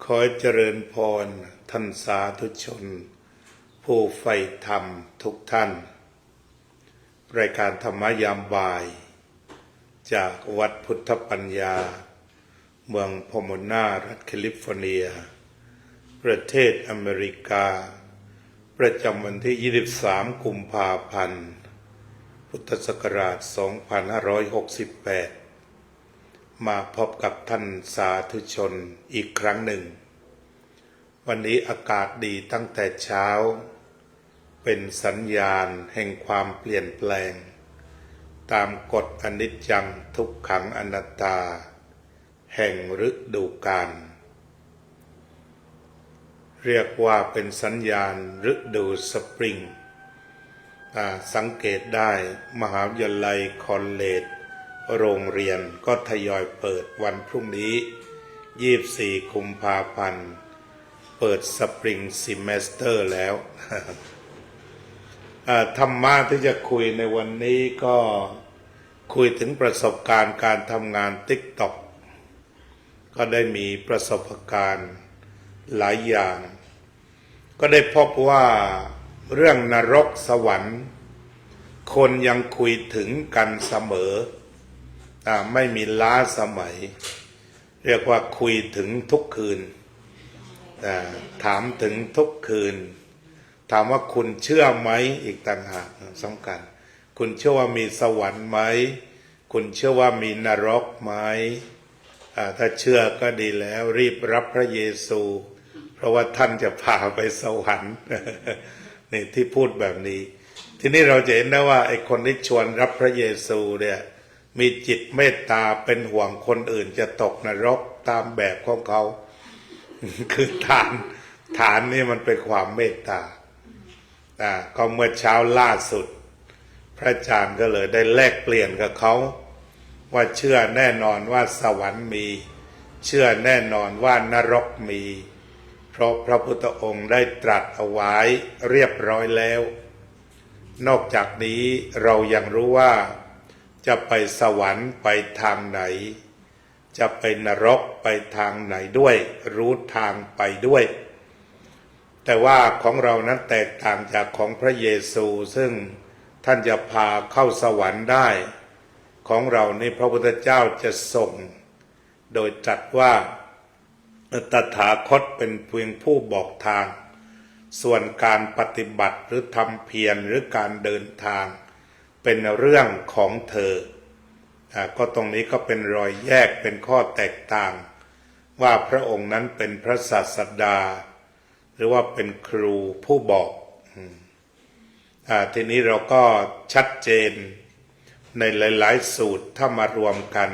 ขอเจริญพรท่านสาธุชนผู้ใฝ่ธรรมทุกท่านรายการธรรมยามบ่ายจากวัดพุทธปัญญาเมืองพอมโนารัฐแคลิฟอร์เนียประเทศอเมริกาประจำวันที่ 23 กุมภาพันธ์ พุทธศักราช 2568 มาพบกับท่านสาธุชนอีกครั้งหนึ่งวันนี้อากาศดีตั้งแต่เช้าเป็นสัญญาณแห่งความเปลี่ยนแปลงตามกฎอนิจจังทุกขังอนัตตาแห่งฤดูกาลเรียกว่าเป็นสัญญาณฤดูสปริงสังเกตได้มหาวิทยาลัยคอลเลจโรงเรียนก็ทยอยเปิดวันพรุ่งนี้24 กุมภาพันธ์เปิดสปริงซิมเมสเตอร์แล้วธรรมะที่จะคุยในวันนี้ก็คุยถึงประสบการณ์การทำงาน TikTok ก็ได้มีประสบการณ์หลายอย่างก็ได้พบว่าเรื่องนรกสวรรค์คนยังคุยถึงกันเสมอไม่มีล้าสมัยเรียกว่าคุยถึงทุกคืนถามถึงทุกคืนถามว่าคุณเชื่อไหมอีกต่างหากสำคัญคุณเชื่อว่ามีสวรรค์ไหมคุณเชื่อว่ามีนรกไหมถ้าเชื่อก็ดีแล้วรีบรับพระเยซูเพราะว่าท่านจะพาไปสวรรค์นี่ที่พูดแบบนี้ทีนี้เราจะเห็นได้ว่าไอ้คนที่ชวนรับพระเยซูเนี่ยมีจิตเมตตาเป็นห่วงคนอื่นจะตกนรกตามแบบของเขาคือฐานนี่มันเป็นความเมตตาก็เมื่อเช้าล่าสุดพระอาจารย์ก็เลยได้แลกเปลี่ยนกับเขาว่าเชื่อแน่นอนว่าสวรรค์มีเชื่อแน่นอนว่านรกมีเพราะพระพุทธองค์ได้ตรัสเอาไว้เรียบร้อยแล้วนอกจากนี้เรายังรู้ว่าจะไปสวรรค์ไปทางไหนจะไปนรกไปทางไหนด้วยรู้ทางไปด้วยแต่ว่าของเรานั้นแตกต่างจากของพระเยซูซึ่งท่านจะพาเข้าสวรรค์ได้ของเรานี่พระพุทธเจ้าจะส่งโดยตรัสว่าตถาคตเป็นเพียงผู้บอกทางส่วนการปฏิบัติหรือทำเพียรหรือการเดินทางเป็นเรื่องของเธอก็ตรงนี้ก็เป็นรอยแยกเป็นข้อแตกต่างว่าพระองค์นั้นเป็นพระศาสดาหรือว่าเป็นครูผู้บอกทีนี้เราก็ชัดเจนในหลายๆสูตรถ้ามารวมกัน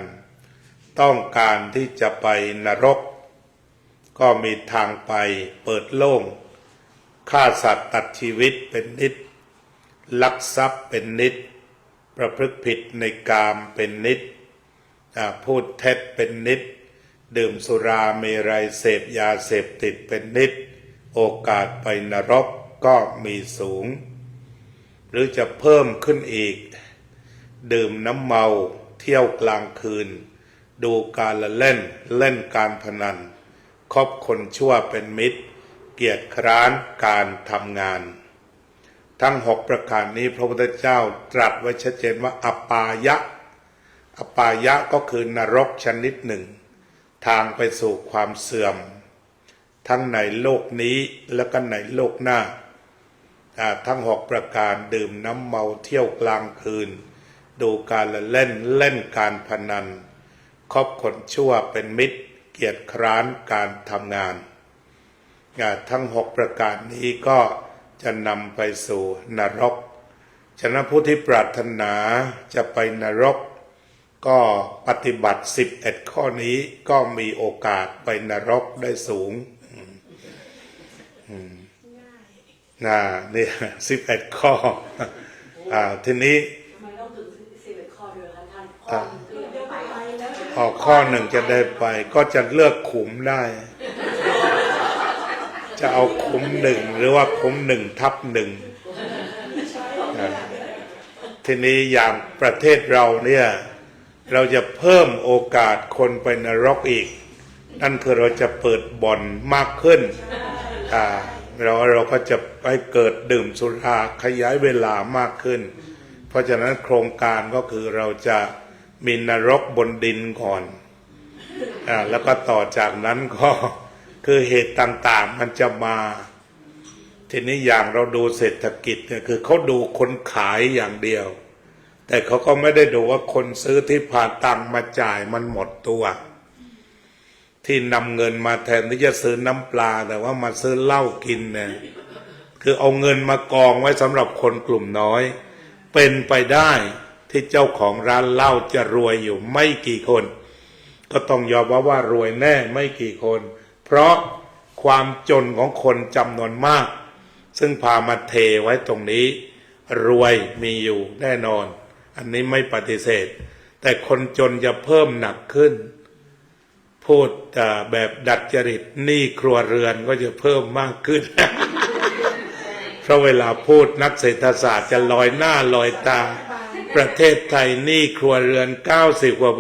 ต้องการที่จะไปนรกก็มีทางไปเปิดโล่งฆ่าสัตว์ตัดชีวิตเป็นนิจลักทรัพย์เป็นนิจประพฤติผิดในกามเป็นนิจพูดเท็จเป็นนิจดื่มสุราเมรัยเสพยาเสพติดเป็นนิจโอกาสไปนรกก็มีสูงหรือจะเพิ่มขึ้นอีกดื่มน้ำเมาเที่ยวกลางคืนดูการละเล่นการพนันคบคนชั่วเป็นมิตรเกียจคร้านการทำงานทั้ง6ประการนี้พระพุทธเจ้าตรัสไว้ชัดเจนว่าอปายะก็คือนรกชนิดหนึ่งทางไปสู่ความเสื่อมทั้งในโลกนี้และก็ในโลกหน้าทั้ง6ประการดื่มน้ำเมาเที่ยวกลางคืนดูการละเล่นการพนันคบคนชั่วเป็นมิตรเกียจคร้านการทำงานทั้ง6ประการนี้ก็จะนำไปสู่นรกฉะนั้นผู้ที่ปรารถนาจะไปนรกก็ปฏิบัติ11ข้อนี้ก็มีโอกาสไปนรกได้สูงนี่11ข้อทีนี้ข้อหนึ่งจะได้ไปก็จะเลือกขุมได้จะเอาขุมหนึ่งหรือว่าขุม1/1ทีนี้อย่างประเทศเราเนี่ยเราจะเพิ่มโอกาสคนไปนรกอีก นั่นคือเราจะเปิดบ่อนมากขึ้นเราก็จะไปเกิดดื่มสุราขยายเวลามากขึ้นเพราะฉะนั้นโครงการก็คือเราจะมีนรกบนดินก่อนแล้วก็ต่อจากนั้นก็คือเหตุต่างๆมันจะมาทีนี้อย่างเราดูเศรษฐกิจเนี่ยคือเขาดูคนขายอย่างเดียวแต่เขาก็ไม่ได้ดูว่าคนซื้อที่ผ่านตังมาจ่ายมันหมดตัวที่นำเงินมาแทนที่จะซื้อน้ำปลาแต่ว่ามาซื้อเหล้ากินเนี่ยคือเอาเงินมากองไว้สำหรับคนกลุ่มน้อยเป็นไปได้ที่เจ้าของร้านเหล้าจะรวยอยู่ไม่กี่คนก็ต้องยอมว่ารวยแน่ไม่กี่คนเพราะความจนของคนจำนวนมากซึ่งพามาเทไว้ตรงนี้รวยมีอยู่แน่นอนอันนี้ไม่ปฏิเสธแต่คนจนจะเพิ่มหนักขึ้นพูดแบบดัดจริตหนี้ครัวเรือนก็จะเพิ่มมากขึ้น เพราะเวลาพูดนักเศรษฐศาสตร์จะลอยหน้าลอยตาประเทศไทยหนี้ครัวเรือน90%กว่า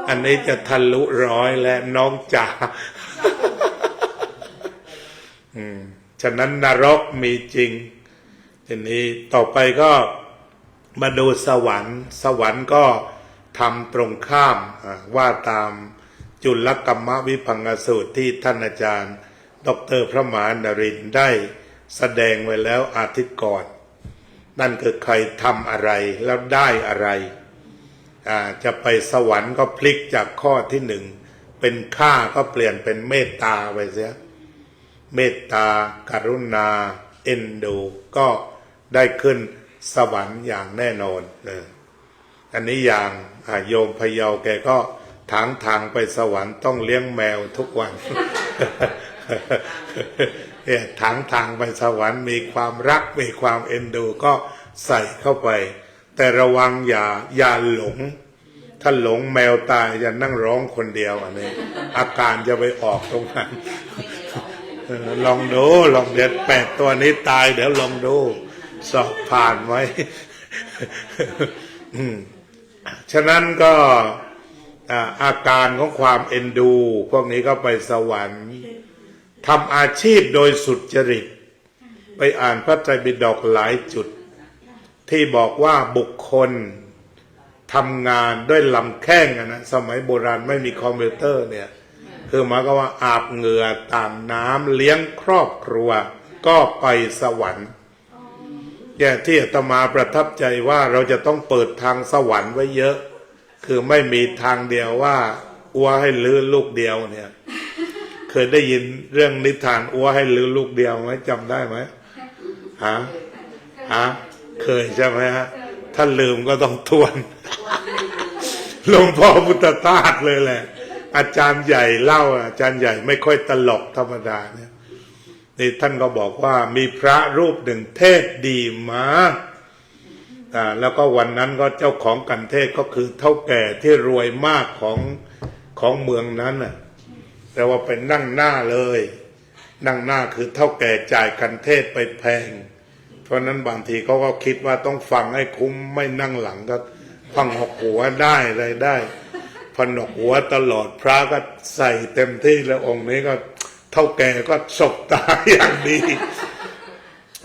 อันนี้จะทะลุ100และน้องจ๋า ฉะนั้นนรกมีจริงทีนี้ต่อไปก็มาดูสวรรค์ก็ทำตรงข้ามว่าตามจุลกัมมวิภังกสูตรที่ท่านอาจารย์ดร.พระมหานรินทร์ได้แสดงไว้แล้วอาทิตย์ก่อนนั่นคือใครทำอะไรแล้วได้อะไรจะไปสวรรค์ก็พลิกจากข้อที่หนึ่งเป็นข้าก็เปลี่ยนเป็นเมตตาไปเสียเมตตากรุณาเอ็นดูก็ได้ขึ้นสวรรค์อย่างแน่นอนอันนี้อย่างโยมพะเยาแกก็ทางไปสวรรค์ต้องเลี้ยงแมวทุกวัน เนี่ยทางไปสวรรค์มีความรักมีความเอ็นดูก็ใส่เข้าไปแต่ระวังอย่าหลงถ้าหลงแมวตายจะนั่งร้องคนเดียวอันนี้อาการจะไปออกตรงนั้น ลองดูลองเด็ด8 ตัวนี้ตายเดี๋ยวลองดูสอบผ่านไหม ฉะนั้นก็อาการของความเอ็นดูพวกนี้ก็ไปสวรรค์ทำอาชีพโดยสุจริตไปอ่านพระไตรปิฎกหลายจุดที่บอกว่าบุคคลทำงานด้วยลำแข้งนะสมัยโบราณไม่มีคอมพิวเตอร์เนี่ยคือหมายก็ว่าอาบเหงื่อต่างน้ำเลี้ยงครอบครัวก็ไปสวรรค์ที่อาตมาประทับใจว่าเราจะต้องเปิดทางสวรรค์ไว้เยอะคือไม่มีทางเดียวว่าอัวให้ลื้อลูกเดียวเนี่ยเคยได้ยินเรื่องนิทานอัวให้ลื้อลูกเดียวไหมจำได้ไหมเคยใช่ไหมฮะถ้าลืมก็ต้องทวน หลวงพ่อพุทธทาสเลยแหละอาจารย์ใหญ่เล่าอาจารย์ใหญ่ไม่ค่อยตลกธรรมดาเนี่ยนี่ท่านก็บอกว่ามีพระรูปหนึ่งเทศดีมากแล้วก็วันนั้นก็เจ้าของกันเทศก็คือเฒ่าแก่ที่รวยมากของเมืองนั้นน่ะแต่ว่าเป็นนั่งหน้าเลยนั่งหน้าคือเฒ่าแก่จ่ายกันเทศไปแพงเพราะนั้นบางทีเขาก็คิดว่าต้องฟังให้คุ้มไม่นั่งหลังก็พังหัวได้อะไรได้พนกหัวตลอดพระก็ใส่เต็มที่แล้วองค์นี้ก็เฒ่าแก่ก็สบตาอย่างดี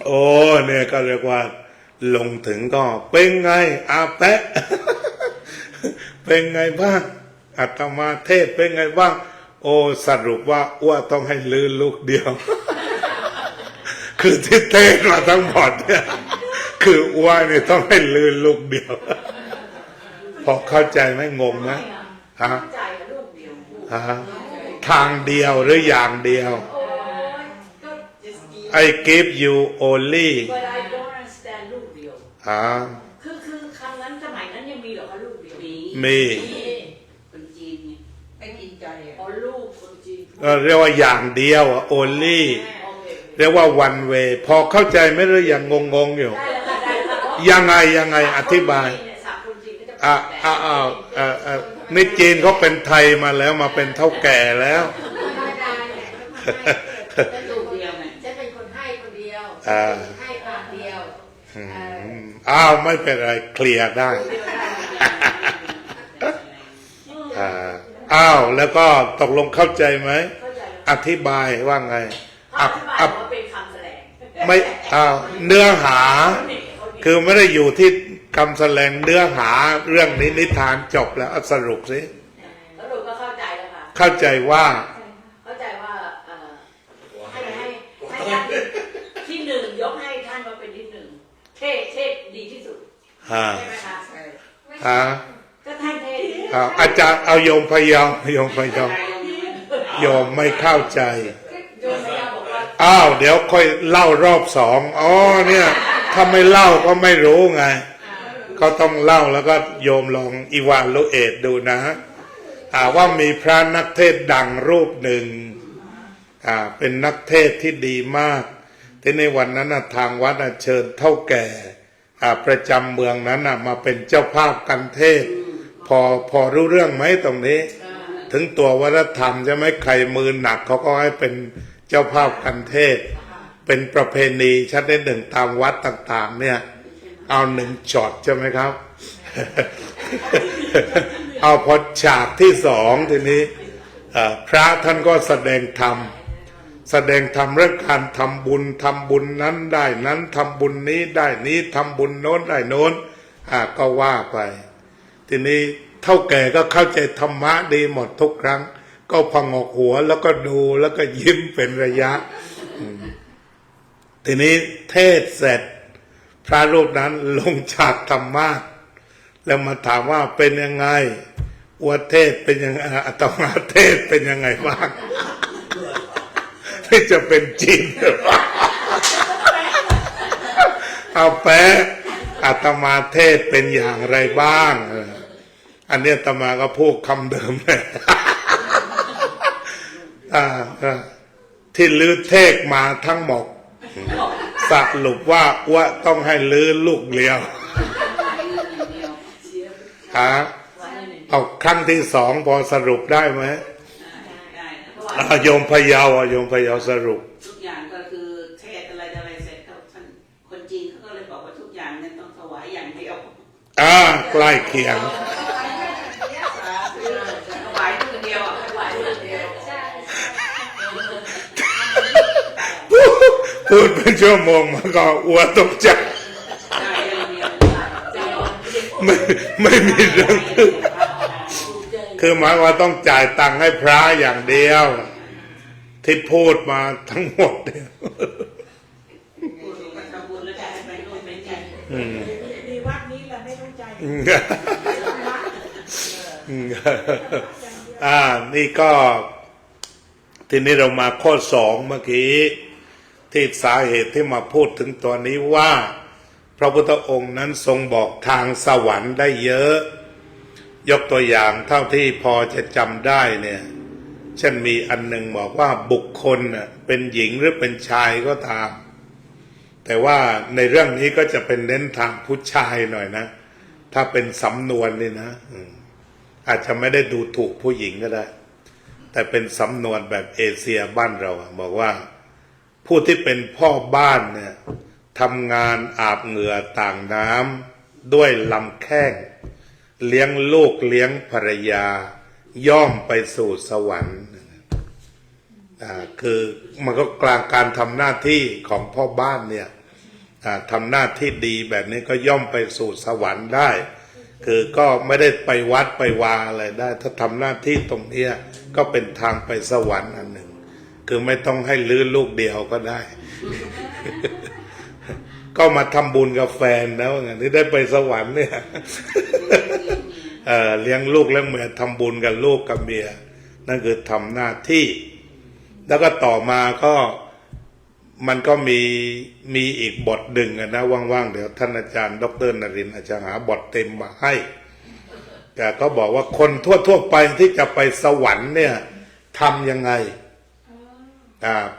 โอ้เนี่ยก็เรียกว่าลงถึงก็เป็นไงอาแปะ เป็นไงบ้างอาตมาเทศเป็นไงบ้างโอ้สรุปว่าอ้วต้องให้ลื้อลูกเดียว คือที่เทศมาทั้งหมดเนี่ยคืออ้วเนี่ยต้องให้ลื้อลูกเดียว พอเข้าใจไหมงงไหมฮะทางเดียวหรืออย่างเดียว I give you only คือคำนั้นสมัยนั้นยังมีเหรอคะลูกเดียวมีคนจีนไอ้กินใจอ๋อลูกคนจีนเรียกว่าอย่างเดียว only เรียกว่า one way พอเข้าใจไหมหรือยังงงอยู่ยังไงอธิบายนี่จีนเขาเป็นไทยมาแล้วมาเป็นเฒ่าแก่แล้วจะเป็นคนให้คนเดียวให้ปากเดียวไม่เป็นไรเคลียร์ได้ อ้าวแล้วก็ตกลงเข้าใจไหม เข้าใจ อธิบายว่าไง เขาอธิบายว่าเป็นคำแสดง ไม่อ้าวเนื้อหา คือไม่ได้อยู่ที่คำแสดงเนื้อหาเรื่องนี้นิทานจบแล้วเอาสรุปสิ แล้วหนูก็เข้าใจแล้วค่ะ เข้าใจว่า เข้าใจว่าให้ท่านที่หนึ่งยกให้ท่านมาเป็นที่หนึ่งเทศดีที่สุด ฮะ ใช่ไหมคะ ฮะ ก็ท่านเทศ อาจารย์เอาโยมพยอมโยมพยอมโยมไม่เข้าใจ โยมพยาบอกว่า อ้าวเดี๋ยวค่อยเล่ารอบสองอ๋อเนี่ยถ้าไม่เล่าก็ไม่รู้ไงก็ต้องเล่าแล้วก็โยมลองอีวานโลเอตดูนะว่ามีพระนักเทศน์ดังรูปหนึ่งเป็นนักเทศน์ที่ดีมากที่ในวันนั้นทางวัดเชิญเท่าแก่ประจำเมืองนั้นมาเป็นเจ้าภาพกันเทศน์พอรู้เรื่องไหมตรงนี้ ถึงตัววัฒนธรรมจะไม่ใครมือหนักเขาก็ให้เป็นเจ้าภาพกันเทศน์เป็นประเพณีชั้นที่หนึ่งตามวัดต่างๆเนี่ยเอาหนึ่งช็อตใช่ไหมครับ เอาพอฉากที่สองทีนี้พระท่านก็แสดงธรรมเรื่องการทำบุญนั้นได้นั้นทำบุญนี้ได้นี้ทำบุญโน้นได้โน้นก็ว่าไปทีนี้เท่าแก่ก็เข้าใจธรรมะดีหมดทุกครั้งก็พองกหัวแล้วก็ดูแล้วก็ยิ้มเป็นระยะทีนี้เทศเสร็จพระรูปนั้นลงฉากธรรมะแล้วมาถามว่าเป็นยังไงวัดเทศเป็นยังไงอาตมาเทศเป็นยังไงบ้างที่จะเป็นจริงเอาแปะอาตมาเทศเป็นอย่างไรบ้างอันนี้อาตมาก็พูดคำเดิมเลยที่ลื้อเทศมาทั้งหมดสรุปว่าต้องให้ลื้อลูกเดียวเอาครั้งที่สองพอสรุปได้ไหมโยมพยาวสรุปทุกอย่างก็คือเทศอะไรเสร็จเขาคนจีนเขาก็เลยบอกว่าทุกอย่างเนี่ยต้องถวายอย่างเดียวใกล้เคียงถวายตัวเดียวถวายตัวเดียวใช่ พูดเป็นชั่วโมงมันก็อ้วตกใจไม่มีเรื่องคือหมายว่าต้องจ่ายตังค์ให้พระอย่างเดียวที่พูดมาทั้งหมดเนี่ยดีวัดนี้แหละไม่ต้องใจนี่ก็ทีนี้เรามาข้อสองเมื่อกี้ที่สาเหตุที่มาพูดถึงตัวนี้ว่าพระพุทธองค์นั้นทรงบอกทางสวรรค์ได้เยอะยกตัวอย่างเท่าที่พอจะจำได้เนี่ยเช่นมีอันหนึ่งบอกว่าบุคคลเป็นหญิงหรือเป็นชายก็ตามแต่ว่าในเรื่องนี้ก็จะเป็นเน้นทางผู้ชายหน่อยนะถ้าเป็นสำนวนนี่นะอาจจะไม่ได้ดูถูกผู้หญิงก็ได้แต่เป็นสำนวนแบบเอเชียบ้านเราบอกว่าผู้ที่เป็นพ่อบ้านเนี่ยทำงานอาบเหงื่อต่างน้ำด้วยลำแข้งเลี้ยงลูกเลี้ยงภรรยาย่อมไปสู่สวรรค์คือมันก็กลางการทำหน้าที่ของพ่อบ้านเนี่ยทำหน้าที่ดีแบบนี้ก็ย่อมไปสู่สวรรค์ได้คือก็ไม่ได้ไปวัดไปวาอะไรได้ถ้าทำหน้าที่ตรงนี้ก็เป็นทางไปสวรรค์อันหนึ่งคือไม่ต้องให้ลื้อลูกเดียวก็ได้ ก็มาทำบุญกับแฟนแล้วไงที่ได้ไปสวรรค์เนี่ย เลี้ยงลูกเลี้ยงเมียทำบุญกับลูกกับเมียนั่นคือทำหน้าที่แล้วก็ต่อมาก็มันก็มีอีกบทหนึ่งนะว่างๆเดี๋ยวท่านอาจารย์ดร.นรินทร์อาจจะหาบทเต็มมาให้แต่ก็บอกว่าคนทั่วๆไปที่จะไปสวรรค์เนี่ยทำยังไง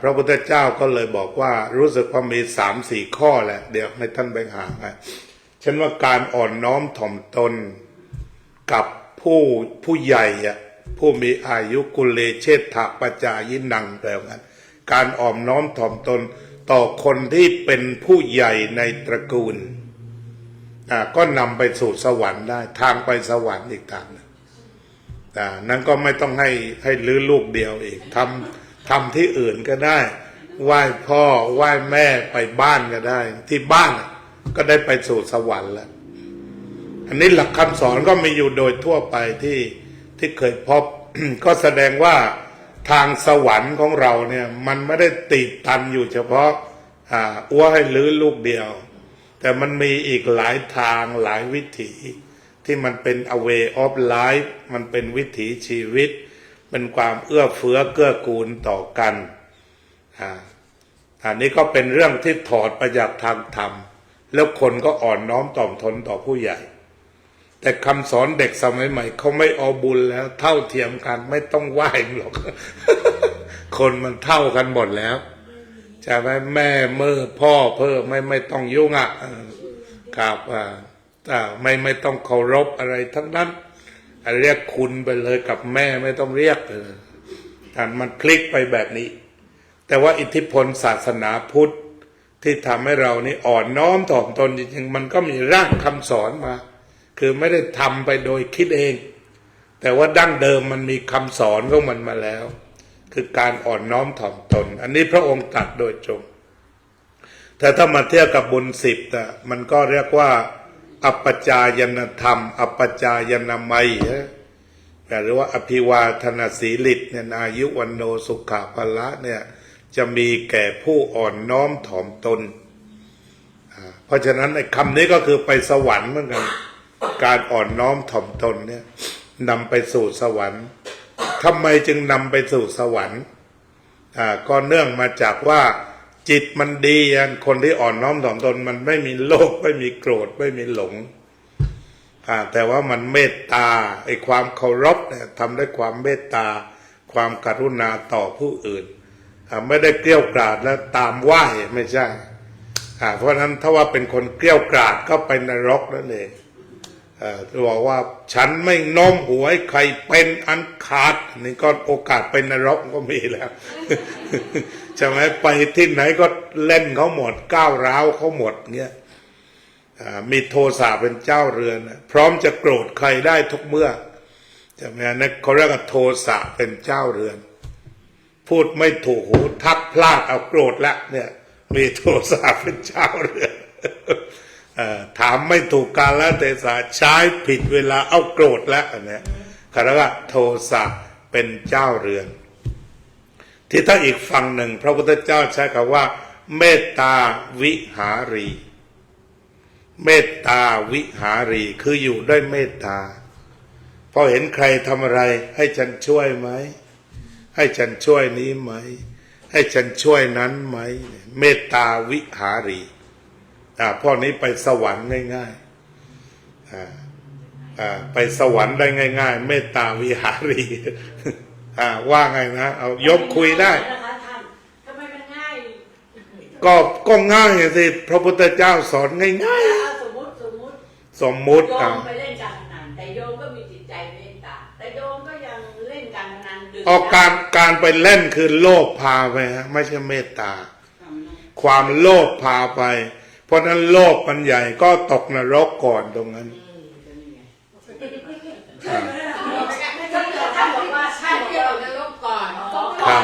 พระพุทธเจ้าก็เลยบอกว่ารู้สึกว่ามี 3-4 ข้อแหละเดี๋ยวให้ท่านไปหาเช่นว่าการอ่อนน้อมถ่อมตนกับผู้ใหญ่ผู้มีอายุกุเลเชษฐปัจจายินังแปลว่าการอ่อนน้อมถ่อมตนต่อคนที่เป็นผู้ใหญ่ในตระกูลก็นำไปสู่สวรรค์ได้ทางไปสวรรค์อีกทางนึง นั้นก็ไม่ต้องให้ลื้อลูกเดียวอีกทำที่อื่นก็ได้ไหว้พ่อไหว้แม่ไปบ้านก็ได้ ที่บ้านก็ได้ไปสู่สวรรค์แล้วอันนี้หลักคำสอนก็มีอยู่โดยทั่วไปที่เคยพบ ก็แสดงว่าทางสวรรค์ของเราเนี่ยมันไม่ได้ติดตันอยู่เฉพาะอ้วให้ลื้อลูกเดียวแต่มันมีอีกหลายทางหลายวิถีที่มันเป็น a way of life มันเป็นวิถีชีวิตเป็นความเอื้อเฟื้อเกื้อกูลต่อกันอันนี้ก็เป็นเรื่องที่ถอดมาจากทางธรรมแล้วคนก็อ่อนน้อมถ่อมตนต่อผู้ใหญ่แต่คำสอนเด็กสมัยใหม่เขาไม่เอาบุญแล้วเท่าเทียมกันไม่ต้องไหว้หรอก คนมันเท่ากันหมดแล้วใช่ไหมแม่เมื่อพ่อเพิ่มไม่ต้องยุ่งกับไม่ต้องเคารพอะไรทั้งนั้นเรียกคุณไปเลยกับแม่ไม่ต้องเรียกแต่มันพลิกไปแบบนี้แต่ว่าอิทธิพลศาสนาพุทธที่ทำให้เรานี่อ่อนน้อมถ่อมตนจริงๆมันก็มีรากคำสอนมาคือไม่ได้ทำไปโดยคิดเองแต่ว่าดั้งเดิมมันมีคำสอนของมันมาแล้วคือการอ่อนน้อมถ่อมตนอันนี้พระองค์ตรัสโดยตรงแต่ถ้ามาเทียบกับบุญ10มันก็เรียกว่าอัปปจายนธรรมอัปปจายนามัยหรือว่าอภิวาทนาสีลิตเนี่ยอายุวันโนสุขภละเนี่ยจะมีแก่ผู้อ่อนน้อมถ่อมตนเพราะฉะนั้นไอ้คำนี้ก็คือไปสวรรค์เหมือนกันการอ่อนน้อมถ่อมตนเนี่ยนำไปสู่สวรรค์ทำไมจึงนำไปสู่สวรรค์ก็เนื่องมาจากว่าจิตมันดีคนที่อ่อนน้อมถ่อมตนมันไม่มีโลภไม่มีโกรธไม่มีหลงแต่ว่ามันเมตตาไอ้ความเคารพเนี่ยทำด้วยความเมตตาความกรุณาต่อผู้อื่นไม่ได้เกลี้ยวกราดแล้วตามไหว้ไม่ใช่เพราะฉะนั้นถ้าว่าเป็นคนเกลี้ยวกราดก็ไปนรกนั่นเองบอกว่าฉันไม่โน้มหัวให้ใครเป็นอันขาดนี่ก็โอกาสไปนรกก็มีแล้ว ใช่ไหมไปที่ไหนก็เล่นเขาหมดก้าวร้าวเขาหมดเงี้ยมีโทสะเป็นเจ้าเรือนพร้อมจะโกรธใครได้ทุกเมื่อใช่ไหมนั่นเขาเรียกว่าโทสะเป็นเจ้าเรือนพูดไม่ถูกหูทักพลาดเอาโกรธแล้วเนี่ยมีโทสะเป็นเจ้าเรือนถามไม่ถูกกาลเทศะใช้ผิดเวลาเอาโกรธแล้วเนี่ยเขาเรียกว่าโทสะเป็นเจ้าเรือนที่ถ้าอีกฝั่งหนึ่งพระพุทธเจ้าใช้คำว่าเมตตาวิหารีเมตตาวิหารีคืออยู่ด้วยเมตตาพอเห็นใครทำอะไรให้ฉันช่วยไหมให้ฉันช่วยนี้ไหมให้ฉันช่วยนั้นไหมเมตตาวิหารีพวกนี้ไปสวรรค์ง่ายๆไปสวรรค์ได้ง่ายๆเมตตาวิหารีว่าไงนะเอายกคุยได้ทำไมมันง่ายก็ง่ายสิพระพุทธเจ้าสอนง่ายๆสมมุติโยมไปเล่นการพนันแต่โยมก็มีจิตใจเมตตาแต่โยมก็ยังเล่นการพนันดื่มการไปเล่นคือโลภพาไปไม่ใช่เมตตาความโลภพาไปเพราะนั้นโลภมันใหญ่ก็ตกนรกก่อนตรงนั้นท่านบอกว่าท่านเกี่ยวนรกก่อน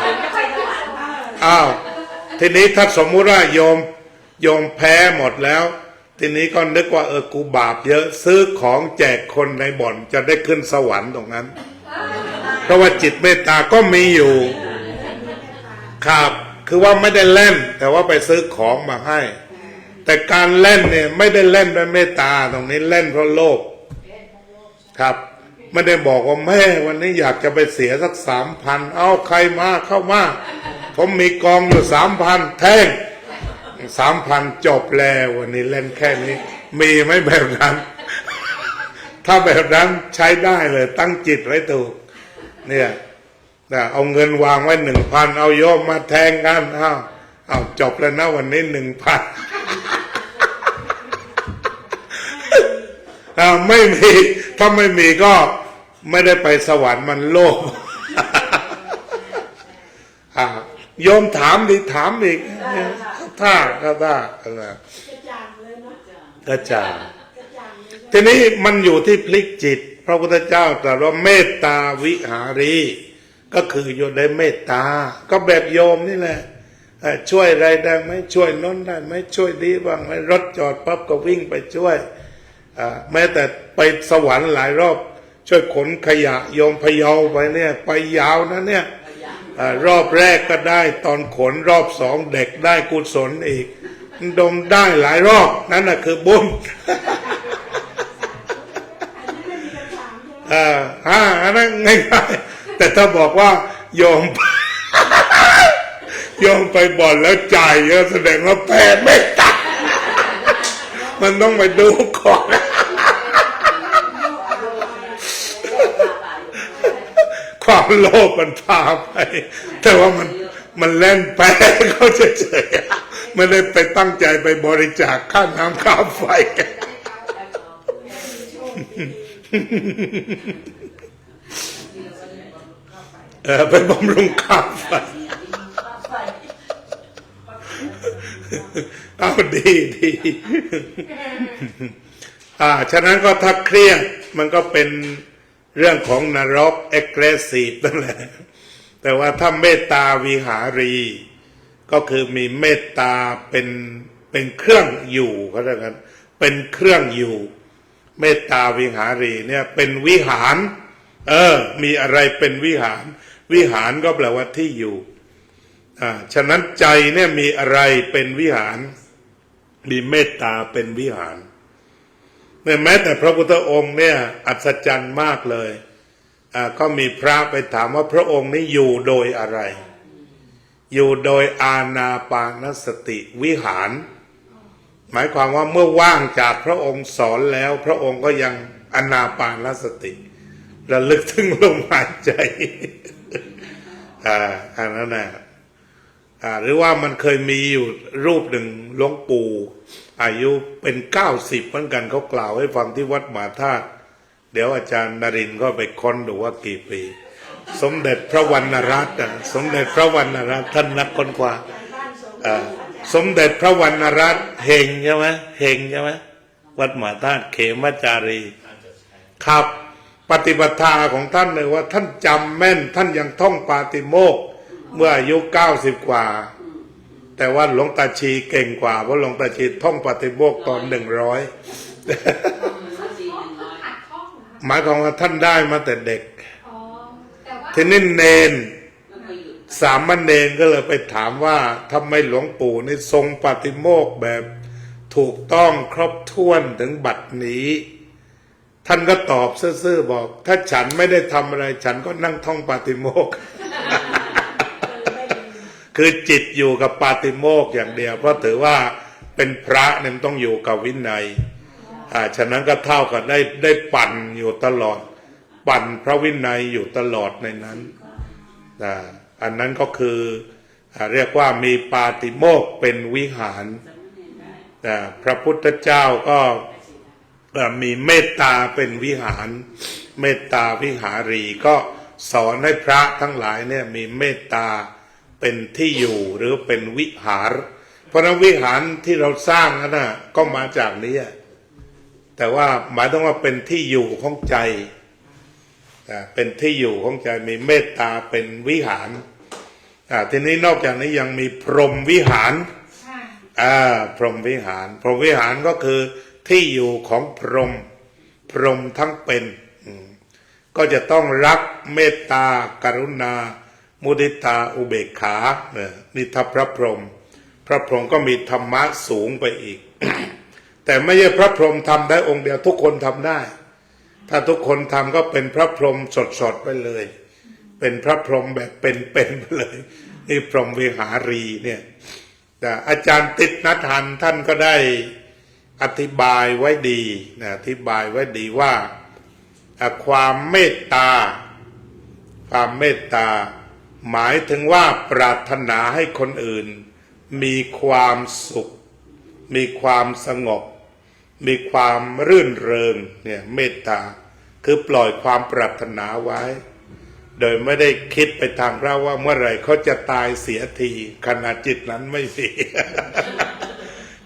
ไม่ไปสวรรค์ทีนี้ถ้าสมมุติว่าโยมแพ้หมดแล้วทีนี้ก็นึกว่ากูบาปเยอะซื้อของแจกคนในบ่อนจะได้ขึ้นสวรรค์ตรงนั้นเพราะว่าจิตเมตตาก็มีอยู่ครับคือว่าไม่ได้เล่นแต่ว่าไปซื้อของมาให้แต่การเล่นเนี่ยไม่ได้เล่นด้วยเมตตาตรงนี้เล่นเพราะโลภครับไม่ได้บอกว่าแม่วันนี้อยากจะไปเสียสัก 3,000เอาใครมาเข้ามาผมมีกองอยู่ 3,000 แท่ง 3,000 จบแล้ววันนี้เล่นแค่นี้มีไหมแบบนั้น ถ้าแบบนั้นใช้ได้เลยตั้งจิตไว้ถูกเนี่ยเอาเงินวางไว้ 1,000 เอาโยมมาแทงกันเอาจบแล้วนะวันนี้ 1,000ไม่มีถ้าไม่มีก็ไม่ได้ไปสวรรค์มันโลภโยมถามดิถามอีกถ้ากระจ่างทีนี้มันอยู่ที่พลิกจิต พระพุทธเจ้าตรัสว่าเมตตาวิหารีก็คืออยู่ในเมตตาก็แบบโยมนี่แหละช่วยอะไรได้ไหมช่วยน้นได้ไหมช่วยดีบ้างไหมรถจอดปั๊บก็วิ่งไปช่วยแม้แต่ไปสวรรค์หลายรอบช่วยขนขยะโยมพะเยาไปเนี่ยไปยาวนะเนี่ยรอบแรกก็ได้ตอนขนรอบสองเด็กได้กุศลอีกดมได้หลายรอบนั่นน่ะคือบุญอันนั้นง่ายๆแต่ถ้าบอกว่าโยมไปบ่อนแล้วจ่ายเยอะแสดงว่าแพ้ไม่ตายมันต้องไปดูก่อนความโลภมันพาไปแต่ว่ามันเล่นแพ้เขาเฉยๆไม่ได้ไปตั้งใจไปบริจาคค่าน้ำค่าไฟไปบำรุงค่าไฟเอาดีฉะนั้นก็ถ้าเครียดมันก็เป็นเรื่องของนรกเอ็กเรสซีฟนั่นแหละแต่ว่าถ้าเมตตาวิหารีก็คือมีเมตตาเป็นเครื่องอยู่เขาเรียกกันเป็นเครื่องอยู่เมตตาวิหารีเนี่ยเป็นวิหารมีอะไรเป็นวิหารก็แปลว่าที่อยู่ฉะนั้นใจเนี่ยมีอะไรเป็นวิหารมีเมตตาเป็นวิหารแม้แต่พระพุทธองค์เนี่ยอัศจรรย์มากเลยก็มีพระไปถามว่าพระองค์นี้อยู่โดยอะไรอยู่โดยอานาปานสติวิหารหมายความว่าเมื่อว่างจากพระองค์สอนแล้วพระองค์ก็ยังอานาปานสติระลึกถึงลมหายใจอันนั้นนะหรือว่ามันเคยมีอยู่รูปหนึ่งหลวงปู่อายุเป็น90เหมือนกันเขากล่าวให้ฟังที่วัดหมหาธาตุเดี๋ยวอาจารย์นรินทร์ก็ไปค้นดูว่ากี่ปีสมเด็จพระวรรณรัตน์สมเด็จพระวรรณรัตน์ท่านนักค้นคว้าสมเด็จพระวรรณรัตน์เฮงใช่ไหมเฮงใช่ไหมวัดมหาธาตุเขมจารีครับปฏิปทาของท่านเลยว่าท่านจำแม่นท่านยังท่องปาติโมกข์เมื่ออายุ90กว่าแต่ว่าหลวงตาชีเก่งกว่าเพราะหลวงตาชีท่องปาติโมกข์ตอน100หมายความว่าท่านได้มาแต่เด็กทีนี้เนนสามเณรก็เลยไปถามว่าทำไมหลวงปู่นี่ทรงปาติโมกข์แบบถูกต้องครบถ้วนถึงบัดนี้ท่านก็ตอบซื่อๆบอกถ้าฉันไม่ได้ทำอะไรฉันก็นั่งท่องปาติโมกข์ คือจิตอยู่กับปาติโมกข์อย่างเดียวเพราะถือว่าเป็นพระเนี่ยต้องอยู่กับวินัยฉะนั้นก็เท่ากับได้ปั่นอยู่ตลอดปั่นพระวินัยอยู่ตลอดในนั้นอันนั้นก็คือเรียกว่ามีปาติโมกข์เป็นวิหารพระพุทธเจ้าก็มีเมตตาเป็นวิหารเมตตาวิหารีก็สอนให้พระทั้งหลายเนี่ยมีเมตตาเป็นที่อยู่หรือเป็นวิหารเพราะนั้นวิหารที่เราสร้างนั้นนะก็มาจากนี้แต่ว่าหมายถึงว่าเป็นที่อยู่ของใจเป็นที่อยู่ของใจมีเมตตาเป็นวิหารทีนี้นอกจากนี้ยังมีพรหมวิหารพรหมวิหารก็คือที่อยู่ของพรหมทั้งเป็นก็จะต้องรักเมตตากรุณามุทิตาอุเบกขานี่ถ้าพระพรหมก็มีธรรมะสูงไปอีก แต่ไม่ใช่พระพรหมทำได้องค์เดียวทุกคนทำได้ ถ้าทุกคนทำก็เป็นพระพรหมสดๆไปเลยเป็นพระพรหมแบบเป็นๆไปเลยนี่พรหมวิหารีเนี่ยแต่อาจารย์ติดนัทันท่านก็ได้อธิบายไว้ดีอธิบายไว้ดีว่าความเมตตาหมายถึงว่าปรารถนาให้คนอื่นมีความสุขมีความสงบมีความรื่นเริงเนี่ยเมตตาคือปล่อยความปรารถนาไว้โดยไม่ได้คิดไปทางเราว่าเมื่อไหร่เขาจะตายเสียทีขณะจิตนั้นไม่มี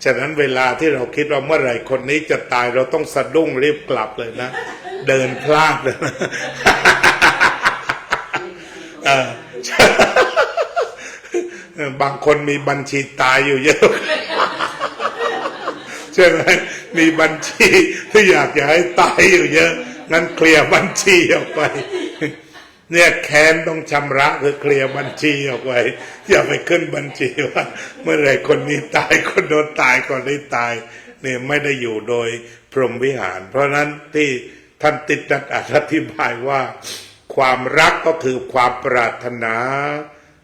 ฉะนั้นเวลาที่เราคิดว่าเมื่อไหร่คนนี้จะตายเราต้องสะดุ้งรีบกลับเลยนะ เดินพลาดเลยนะบางคนมีบัญชีตายอยู่เยอะใช่ไหมมีบัญชีที่อยากจะให้ตายอยู่เยอะงั้นเคลียร์บัญชีออกไปเนี่ยแค้นต้องชำระคือเคลียร์บัญชีออกไปอย่าไปขึ้นบัญชีว่าเมื่อไรคนนี้ตายคนโดนตายคนนี้ตายเนี่ยไม่ได้อยู่โดยพรหมวิหารเพราะนั้นที่ท่านติดนัดอธิบายว่าความรักก็คือความปรารถนา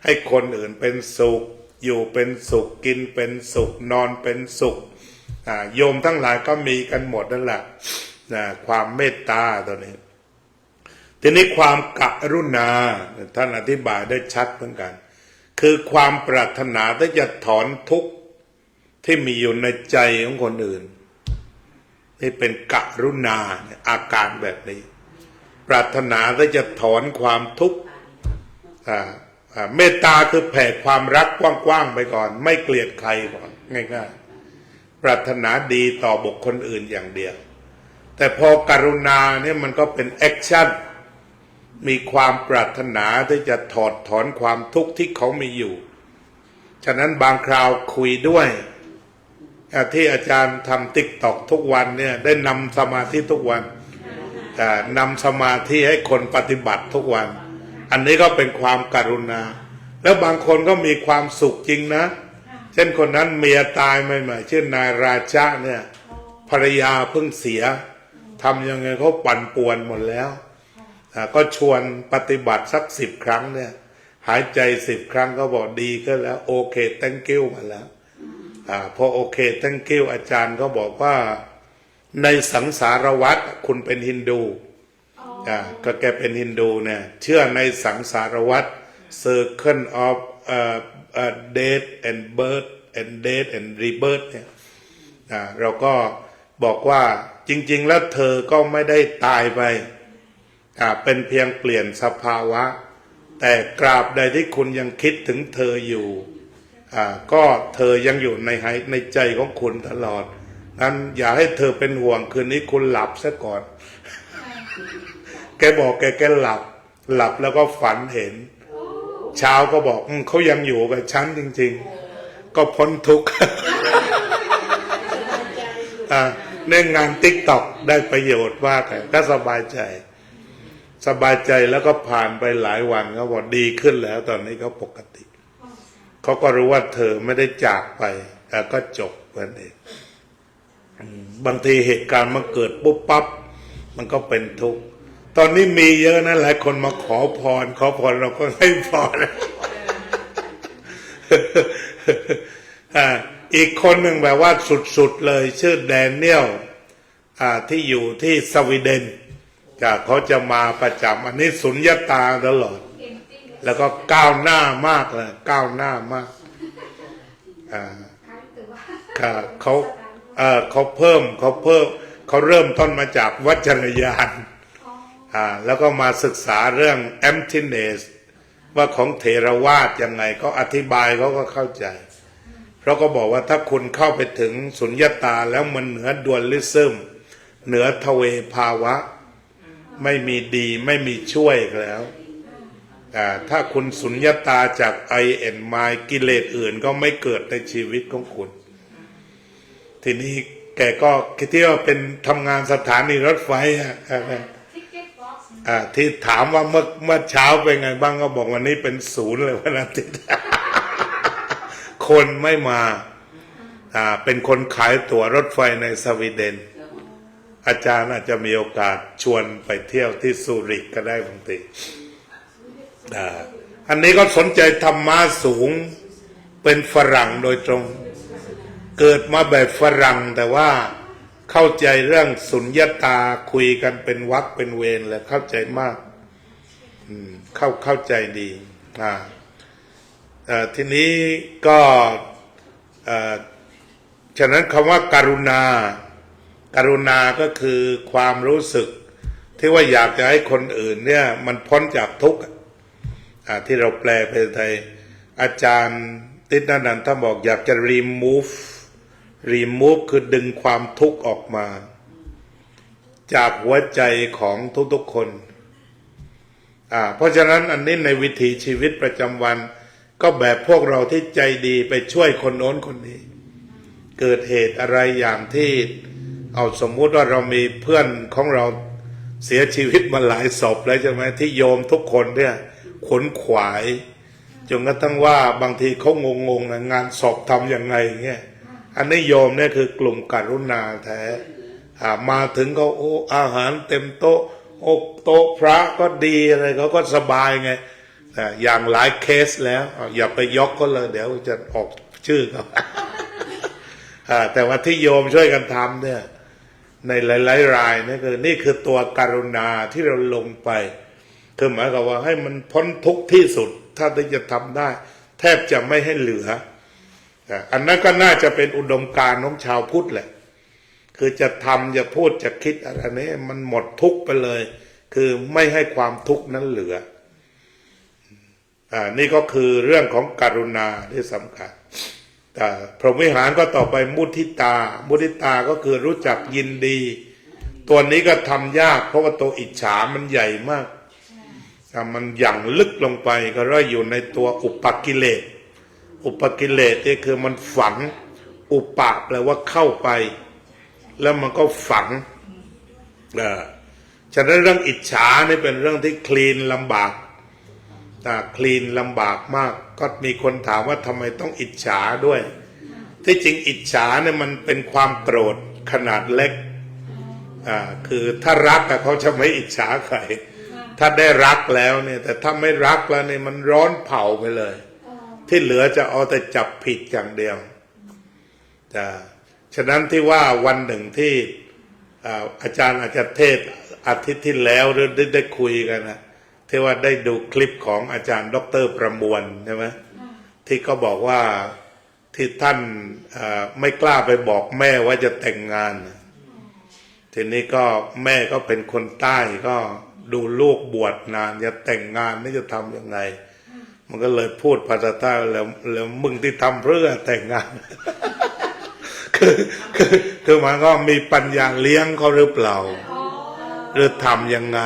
ให้คนอื่นเป็นสุขอยู่เป็นสุขกินเป็นสุขนอนเป็นสุขโยมทั้งหลายก็มีกันหมดนั่นแหละความเมตตาตัวนี้ทีนี้ความกรุณาท่านอธิบายได้ชัดเหมือนกันคือความปรารถนาที่จะถอนทุกข์ที่มีอยู่ในใจของคนอื่นนี่เป็นกรุณาอาการแบบนี้ปรารถนาที่จะถอนความทุกข์เมตตาคือแผ่ความรักกว้างๆไปก่อนไม่เกลียดใครก่อนง่ายๆปรารถนาดีต่อบุคคลอื่นอย่างเดียวแต่พอกรุณาเนี่ยมันก็เป็นแอคชั่นมีความปรารถนาที่จะถอดถอนความทุกข์ที่เขามีอยู่ฉะนั้นบางคราวคุยด้วยที่อาจารย์ทำTikTokทุกวันเนี่ยได้นำสมาธิทุกวันนำสมาธิให้คนปฏิบัติทุกวันอันนี้ก็เป็นความกรุณาแล้วบางคนก็มีความสุขจริงนะเช่นคนนั้นเมียตายใหม่ๆเช่นนายราชะเนี่ยภรรยาเพิ่งเสียทำยังไงเขาปั่นป่วนหมดแล้วก็ชวนปฏิบัติสัก10 ครั้งเนี่ยหายใจ10 ครั้งก็บอกดีขึ้นแล้วโอเค thank you มาแล้วพอโอเค thank you อาจารย์ก็บอกว่าในสังสารวัฏคุณเป็นฮินดูก็แกเป็นฮินดูเนี่ยเชื่อในสังสารวัฏ circle of death and birth and death and rebirth เนี่ยเราก็บอกว่าจริงๆแล้วเธอก็ไม่ได้ตายไปเป็นเพียงเปลี่ยนสภาวะแต่กราบใดที่คุณยังคิดถึงเธออยู่ก็เธอยังอยู่ในใจของคุณตลอดนั้นอย่าให้เธอเป็นห่วงคืนนี้คุณหลับซะก่อนแกบอกแกหลับแล้วก็ฝันเห็นเช้าก็บอกเขายังอยู่กับฉันจริงๆก็พ้นทุกข์ในงาน TikTok ได้ประโยชน์มากก็สบายใจแล้วก็ผ่านไปหลายวันเขาบอกดีขึ้นแล้วตอนนี้เขาปกติเขาก็รู้ว่าเธอไม่ได้จากไปแต่ก็จบเหมือนเองบางทีเหตุการณ์มันเกิดปุ๊บปั๊บมันก็เป็นทุกข์ตอนนี้มีเยอะนะหลายคนมาขอพรเราก็ให้พรอีกคนหนึ่งแบบว่าสุดๆเลยชื่อแดเนียลที่อยู่ที่สวีเดนเขาจะมาประจำอันนี้สุญญตาตลอดแล้วก็ก้าวหน้ามากเลยก้าวหน้ามากเขาเริ่มต้นมาจากวัจรยานแล้วก็มาศึกษาเรื่อง emptiness ว่าของเถรวาทยังไงเขาอธิบายเขาก็เข้าใจเพราะก็บอกว่าถ้าคุณเข้าไปถึงสุญญตาแล้วมันเหนือดวลิซึมเหนือทเวภาวะไม่มีดีไม่มีช่วยแล้วถ้าคุณสุญญตาจากไอแอนไมกิเลสอื่นก็ไม่เกิดในชีวิตของคุณทีนี้แกก็คิดว่าเป็นทำงานสถานีรถไฟที่ถามว่าเมื่อเช้าเป็นไงบ้างก็บอกวันนี้เป็น0เลยวันอาทิตย์คนไม่มาเป็นคนขายตั๋วรถไฟในสวีเดนอาจารย์อาจจะมีโอกาสชวนไปเที่ยวที่ซูริกก็ได้บางทีอันนี้ก็สนใจธรรมะสูงเป็นฝรั่งโดยตรงเกิดมาแบบฝรั่งแต่ว่าเข้าใจเรื่องสุญญตาคุยกันเป็นวรรคเป็นเวรและเข้าใจมากเข้าใจดีทีนี้ก็ฉะนั้นคำว่ากรุณาก็คือความรู้สึกที่ว่าอยากจะให้คนอื่นเนี่ยมันพ้นจากทุกข์ที่เราแปลเป็นไทยอาจารย์ติณนันท์ท่านบอกอยากจะ remove คือดึงความทุกข์ออกมา จากหัวใจของทุกๆคนเพราะฉะนั้นอันนี้ในวิถีชีวิตประจำวันก็แบบพวกเราที่ใจดีไปช่วยคนโน้นคนนี้เกิดเหตุอะไรอย่างที่เอาสมมุติว่าเรามีเพื่อนของเราเสียชีวิตมาหลายศพแล้วใช่ไหมที่โยมทุกคนเนี่ยขนขวายจนกระทั่งว่าบางทีเขางงๆนะงานศพทำยังไงเงี้ยอันนี้โยมเนี่ยคือกลุ่มกรุณาแท้มาถึงเขาอาหารเต็มโต๊ะโต๊ะพระก็ดีอะไรเขาก็สบายไงอย่างหลายเคสแล้วอย่าไปยกก็เลยเดี๋ยวจะออกชื่อเขา แต่ว่าที่โยมช่วยกันทำเนี่ยในหลายๆรายนี่คือตัวกรุณาที่เราลงไปคือหมายความว่าให้มันพ้นทุกข์ที่สุดถ้าจะทำได้แทบจะไม่ให้เหลืออันนั้นก็น่าจะเป็นอุดมการณ์ของชาวพุทธแหละคือจะทำจะพูดจะคิดอะไรนี้มันหมดทุกข์ไปเลยคือไม่ให้ความทุกข์นั้นเหลือนี่ก็คือเรื่องของกรุณาที่สำคัญพรหมวิหารก็ต่อไปมุทิตาก็คือรู้จักยินดีตัวนี้ก็ทำยากเพราะว่าตัวอิจฉามันใหญ่มากมันหยั่งลึกลงไปก็เรียกอยู่ในตัวอุปกิเลสนี่คือมันฝังอุปะแปลว่าเข้าไปแล้วมันก็ฝังฉะนั้นเรื่องอิจฉานี่เป็นเรื่องที่คลีนลำบากมากก็มีคนถามว่าทำไมต้องอิจฉาด้วยที่จริงอิจฉาเนี่ยมันเป็นความโกรธขนาดเล็กคือถ้ารักเขาจะไม่อิจฉาใครถ้าได้รักแล้วเนี่ยแต่ถ้าไม่รักแล้วเนี่ยมันร้อนเผาไปเลยที่เหลือจะเอาแต่จับผิดอย่างเดียวฉะนั้นที่ว่าวันหนึ่งที่อาจารย์อาจจะเทศอาทิตย์ที่แล้วหรือได้คุยกันนะที่ว่าได้ดูคลิปของอาจารย์ดร.ประมวลใช่ไหมที่เขาบอกว่าที่ท่านไม่กล้าไปบอกแม่ว่าจะแต่งงานทีนี้ก็แม่ก็เป็นคนใต้ก็ดูลูกบวชนานจะแต่งงานนี่จะทำยังไงมันก็เลยพูดภาษาใต้แล้วมึงที่ทำเพื่อแต่งงาน คือมันก็มีปัญญาเลี้ยงเขาหรือเปล่าหรือทำยังไง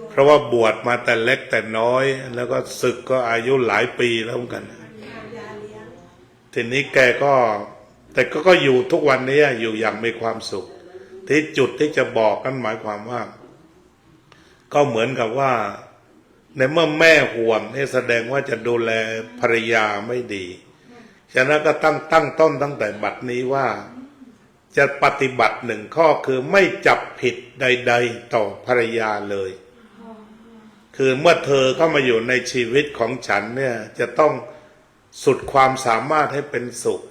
เพราะว่าบวชมาแต่เล็กแต่น้อยแล้วก็ศึกก็อายุหลายปีแล้วเหมือนกันทีนี้แกก็แต่ก็อยู่ทุกวันนี้อยู่อย่างมีความสุขที่จุดที่จะบอกนั่นหมายความว่าก็เหมือนกับว่าในเมื่อแม่ห่วงนี่แสดงว่าจะดูแลภรรยาไม่ดีฉะนั้นก็ตั้งต้นตั้งแต่บัดนี้ว่าจะปฏิบัติหนึ่งข้อคือไม่จับผิดใดๆต่อภรรยาเลยคือเมื่อเธอเข้ามาอยู่ในชีวิตของฉันเนี่ยจะต้องสุดความสามารถให้เป็นสุข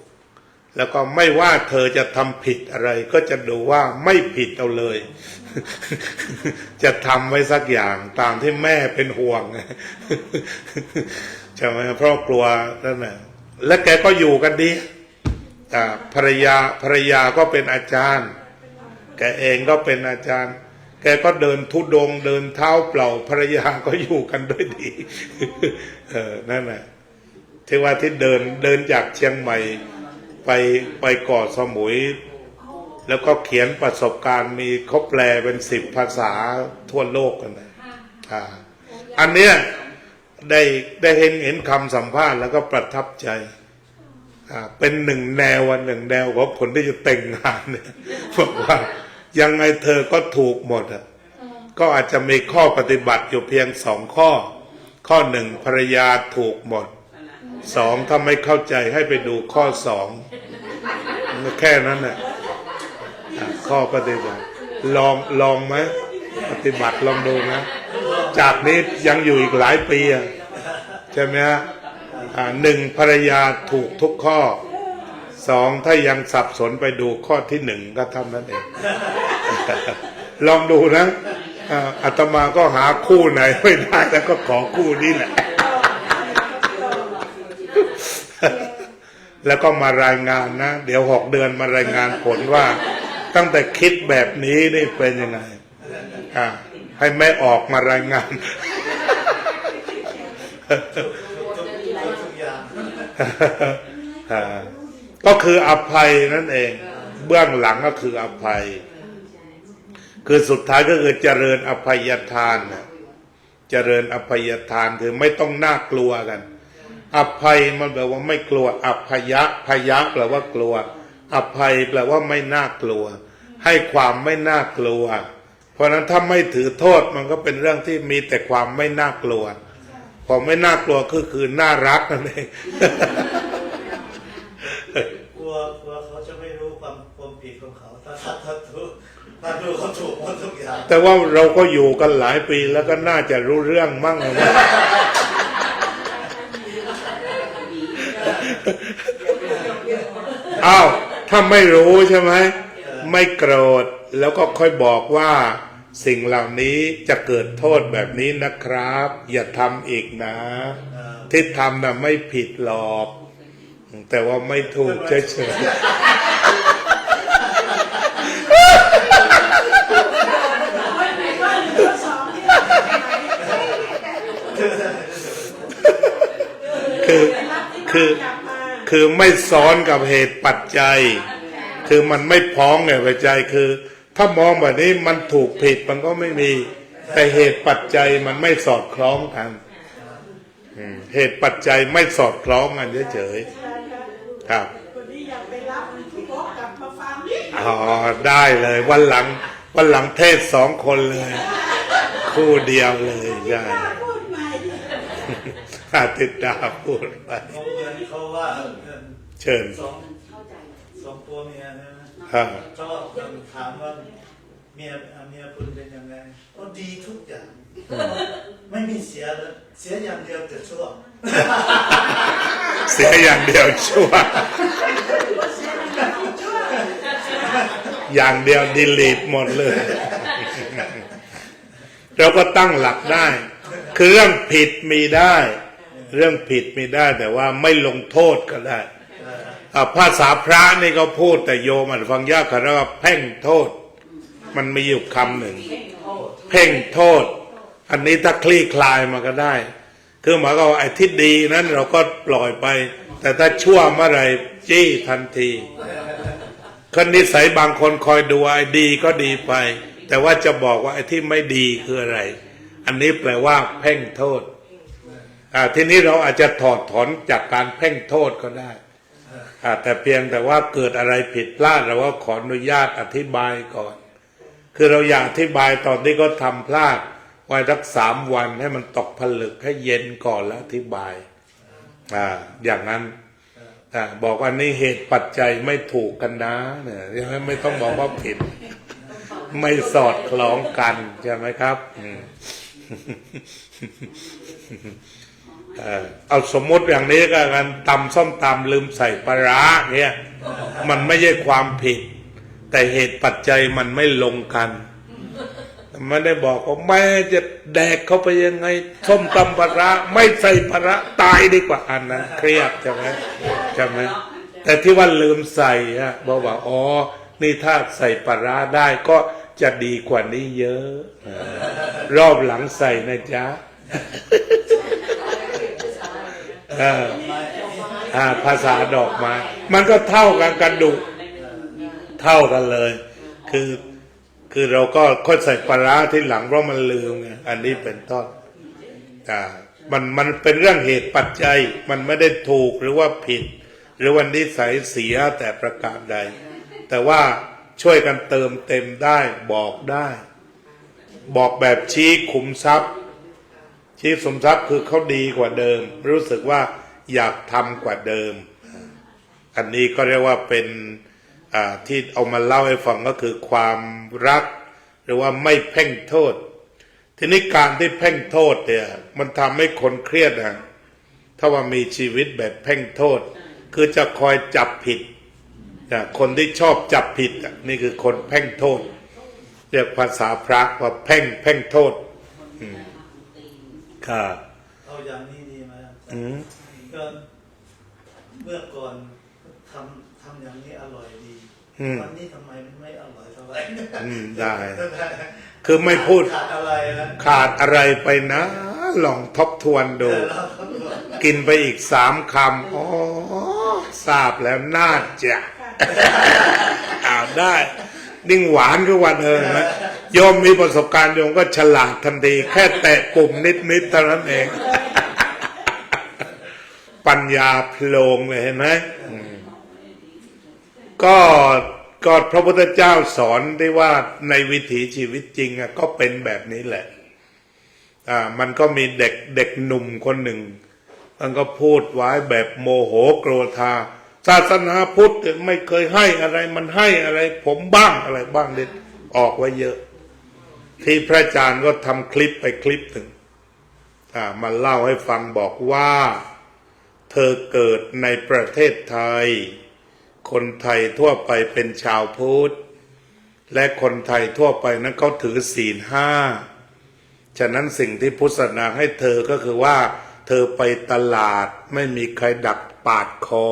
แล้วก็ไม่ว่าเธอจะทำผิดอะไรก็จะดูว่าไม่ผิดเอาเลย จะทำไว้สักอย่างตามที่แม่เป็นห่วง ใช่ไหมเพราะกลัวนั่นแหละและแกก็อยู่กันดีภรรยาก็เป็นอาจารย์แกเองก็เป็นอาจารย์แกก็เดินธุดงค์เดินเท้าเปล่าภรรยาก็อยู่กันด้วยดี นั่นแหละที่ว่าที่เดินจากเชียงใหม่ไปเกาะสมุยแล้วก็เขียนประสบการณ์มีเขาแปลเป็น10 ภาษาทั่วโลกกันนะอันเนี้ยได้เห็นคำสัมภาษณ์แล้วก็ประทับใจเป็นหนึ่งแนวของคนที่จะแต่งงานเนี่ยบอกว่ายังไงเธอก็ถูกหมดก็อาจจะมีข้อปฏิบัติอยู่เพียง2 ข้อ 1ภรรยาถูกหมด 2ถ้าไม่เข้าใจให้ไปดูข้อ 2แค่นั้นแหละข้อปฏิบัติลองไหมปฏิบัติลองดูนะจากนี้ยังอยู่อีกหลายปีใช่ไหมฮะ1ภรรยาถูกทุกข้อ 2ถ้ายังสับสนไปดูข้อที่ 1ก็เท่านั้นเอง ลองดูนะอาตมาก็หาคู่ไหนไม่ได้แล้วก็ขอคู่นี้แหละ แล้วก็มารายงานนะเดี๋ยว6 เดือนมารายงานผลว่าตั้งแต่คิดแบบนี้นี่เป็นยังไงให้แม่ออกมารายงาน ก็คืออภัยนั่นเองเบื้องหลังก็คืออภัย คือสุดท้ายก็คือเจริญอภัยทานนะเจริญอภัยทานคือไม่ต้องน่ากลัวกัน อภัยมันแปลว่าไม่กลัวอภัยะพยะแปลว่ากลัวอภัยแปลว่าไม่น่ากลัวให้ความไม่น่ากลัวเพราะฉะนั้นถ้าไม่ถือโทษมันก็เป็นเรื่องที่มีแต่ความไม่น่ากลัวพอไม่น่ากลัวก็คือน่ารักนั่นเอง กลัวเขาจะไม่รู้ความผิดของเขาถ้าดูเขาถูกหมดทุกอย่าง แต่ว่าเราก็อยู่กันหลายปีแล้วก็น่าจะรู้เรื่องมั่งนะ อ้าวถ้าไม่รู้ใช่ไหมไม่โกรธแล้วก็ค่อยบอกว่าสิ่งเหล่านี้จะเกิดโทษแบบนี้นะครับ อย่าทำอีกนะที่ทำน่ะไม่ผิดหรอกแต่ว่าไม่ถูกเฉยๆคือไม่ซ้อนกับเหตุปัจจัยคือมันไม่พ้องไงปัจจัยคือถ้ามองแบบนี้มันถูกผิดมันก็ไม่มีแต่เหตุปัจจัยมันไม่สอดคล้องกันเหตุปัจจัยไม่สอดคล้องกันเฉยๆครับอ๋อได้เลยวันหลังเทศ2 คนเลยคู่เดียวเลยใช่อาทิตย์ดาพูดไปเขาว่าเชิญสองตัวเมียนะก็ถามว่าเมียคุณเป็นยังไงก็ดีทุกอย่างไม่มีเสียเลยเสียอย่างเดียวแต่ชั่ว เสียอย่างเดียวชั่วอย่างเดียวดีลีทหมดเลยเราก็ตั้งหลักได้คือเรื่องผิดมีได้เรื่องผิดมีได้แต่ว่าไม่ลงโทษก็ได้ภาษาพระนี่ก็พูดแต่โยมฟังยากเขาเรียกว่าเพ่งโทษมันมีอยู่คำหนึ่งเพ่งโทษอันนี้ถ้าคลี่คลายมาก็ได้คือหมายความว่าไอ้ที่ดีนั้นเราก็ปล่อยไปแต่ถ้าชั่วเมื่อไรจี้ทันทีคนนิสัยบางคนคอยดูไอ้ดีก็ดีไปแต่ว่าจะบอกว่าไอ้ที่ไม่ดีคืออะไรอันนี้แปลว่าเพ่งโทษทีนี้เราอาจจะถอดถอนจากการเพ่งโทษก็ได้แต่เพียงแต่ว่าเกิดอะไรผิดพลาดเราก็ขออนุญาตอธิบายก่อนคือเราอยากอธิบายตอนที่เขาทำพลาดไว้สัก3 วันให้มันตกผลึกให้เย็นก่อนแล้วอธิบายอย่างนั้นบอกว่านี่เหตุปัจจัยไม่ถูกกันนะเนี่ยไม่ต้องบอกว่าผิดไม่สอดคล้องกันใช่ไหมครับเอาสมมติอย่างนี้ก็กันตำส้มตำลืมใส่ปลาร้าเนี่ยมันไม่ใช่ความผิดแต่เหตุปัจจัยมันไม่ลงกันไม่ได้บอกว่าแม่จะแดกเข้าไปยังไงส้มตำปลาร้าไม่ใส่ปลาร้าตายดีกว่าอันนั้นเครียดใช่ไหมแต่ที่ว่าลืมใส่บอกว่าอ๋อนี่ถ้าใส่ปลาร้าได้ก็จะดีกว่านี้เยอะรอบหลังใส่นะจ๊ะภาษาดอกไม้มันก็เท่ากันกระดูกเท่ากันเลยคือเราก็ค่อยใส่ปลาร้าที่หลังเพราะมันลืมไงอันนี้เป็นต้นมันเป็นเรื่องเหตุปัจจัยมันไม่ได้ถูกหรือว่าผิดหรือวันนิสัยเสียแต่ประการใดแต่ว่าช่วยกันเติมเต็มได้บอกแบบชี้ขุมทรัพย์ชี้สมทรัพย์คือเขาดีกว่าเดิมรู้สึกว่าอยากทำกว่าเดิมอันนี้ก็เรียกว่าเป็นที่เอามาเล่าให้ฟังก็คือความรักหรือว่าไม่เพ่งโทษทีนี้การที่เพ่งโทษเนี่ยมันทำให้คนเครียดถ้าว่ามีชีวิตแบบเพ่งโทษคือจะคอยจับผิดคนที่ชอบจับผิดนี่คือคนเพ่งโทษเรียกภาษาพระว่าเพ่งโทษค่ะเอาอย่างนี้ดีไหมก็เมื่อก่อนทำอย่างนี้อร่อยดีวันนี้ทำไมมันไม่อร่อยเท่าไหร่ได้คือไม่พูดขาดอะไรไปนะลองทบทวนดูกินไปอีก3 คำอ๋อทราบแล้วน่าจะได้นิ่งหวานทุกวันนะ โยมมีประสบการณ์โยมก็ฉลาดทันทีแค่แตะปุ่มนิดๆเท่านั้นเอง ปัญญาโพลงเลยเห็นไหมก็พระพุทธเจ้าสอนได้ว่าในวิถีชีวิตจริงก็เป็นแบบนี้แหละมันก็มีเด็กหนุ่มคนหนึ่งมันก็พูดไว้แบบโมโหโกรธาศาสนาพุทธไม่เคยให้อะไรมันให้อะไรผมบ้างอะไรบ้างเด็ดออกไว้เยอะที่พระอาจารย์ก็ทำคลิปไปคลิปหนึ่งมาเล่าให้ฟังบอกว่าเธอเกิดในประเทศไทยคนไทยทั่วไปเป็นชาวพุทธและคนไทยทั่วไปนั้นเขาถือศีล5ฉะนั้นสิ่งที่พุทธศาสนาให้เธอก็คือว่าเธอไปตลาดไม่มีใครดักปาดคอ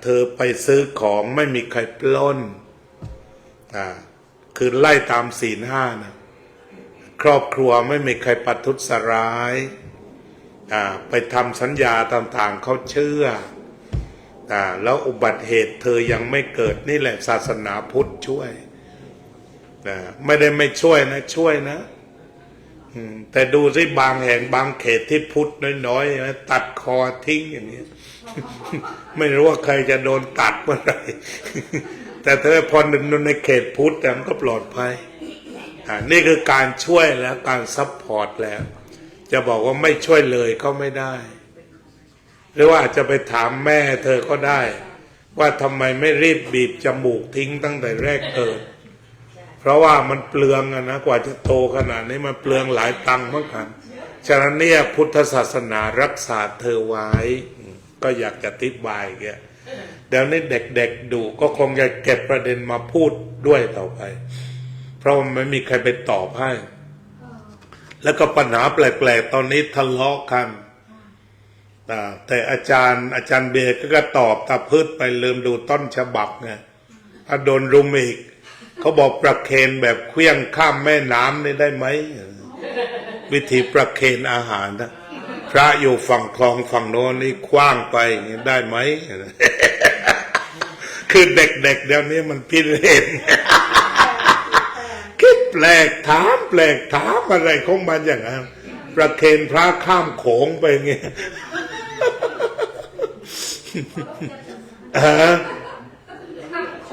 เธอไปซื้อของไม่มีใครปล้นคือไล่ตามศีล5นะครอบครัวไม่มีใครประทุษร้ายไปทำสัญญาต่างๆเขาเชื่อแล้วอุบัติเหตุเธอยังไม่เกิดนี่แหละศาสนาพุทธช่วยไม่ได้ไม่ช่วยนะช่วยนะแต่ดูสิบางแห่งบางเขตที่พุทธน้อยๆตัดคอทิ้งอย่างนี้ ไม่รู้ว่าใครจะโดนตัดเมื่อไหร่แต่ถ้าพอในเขตพุทธมันก็ปลอดภัยนี่คือการช่วยแล้วการซัพพอร์ตแล้วจะบอกว่าไม่ช่วยเลยก็ไม่ได้หรือว่าจะไปถามแม่เธอก็ได้ว่าทำไมไม่รีบบีบจมูกทิ้งตั้งแต่แรกเกิดเพราะว่ามันเปลืองนะกว่าจะโตขนาดนี้มันเปลืองหลายตังค์เหมือนกันฉะนั้นเนี่ยพุทธศาสนารักษาเธอไว้ก็อยากจะอธิบายแกเดี๋ยวนี้เด็กๆดูก็คงจะเก็บประเด็นมาพูดด้วยต่อไปเพราะมันไม่มีใครไปตอบให้แล้วก็ปัญหาแปลกๆตอนนี้ทะเลาะกันแต่อาจารย์เบย์ก็ตอบตาพืชไปลืมดูต้นฉบับไงโดนรุมอีกเขาบอกประเคนแบบเคลื่องข้ามแม่น้ำนี่ได้ไหมวิธีประเคนอาหารนะพระอยู่ฝั่งคลองฝั่งโน้นนี่คว้างไปได้ไหม คือเด็กๆเดี๋ยวนี้มันพิเรน คิดแปลกถามอะไรของมันอย่างนั้นประเคนพระข้ามโขงไปเงี้ย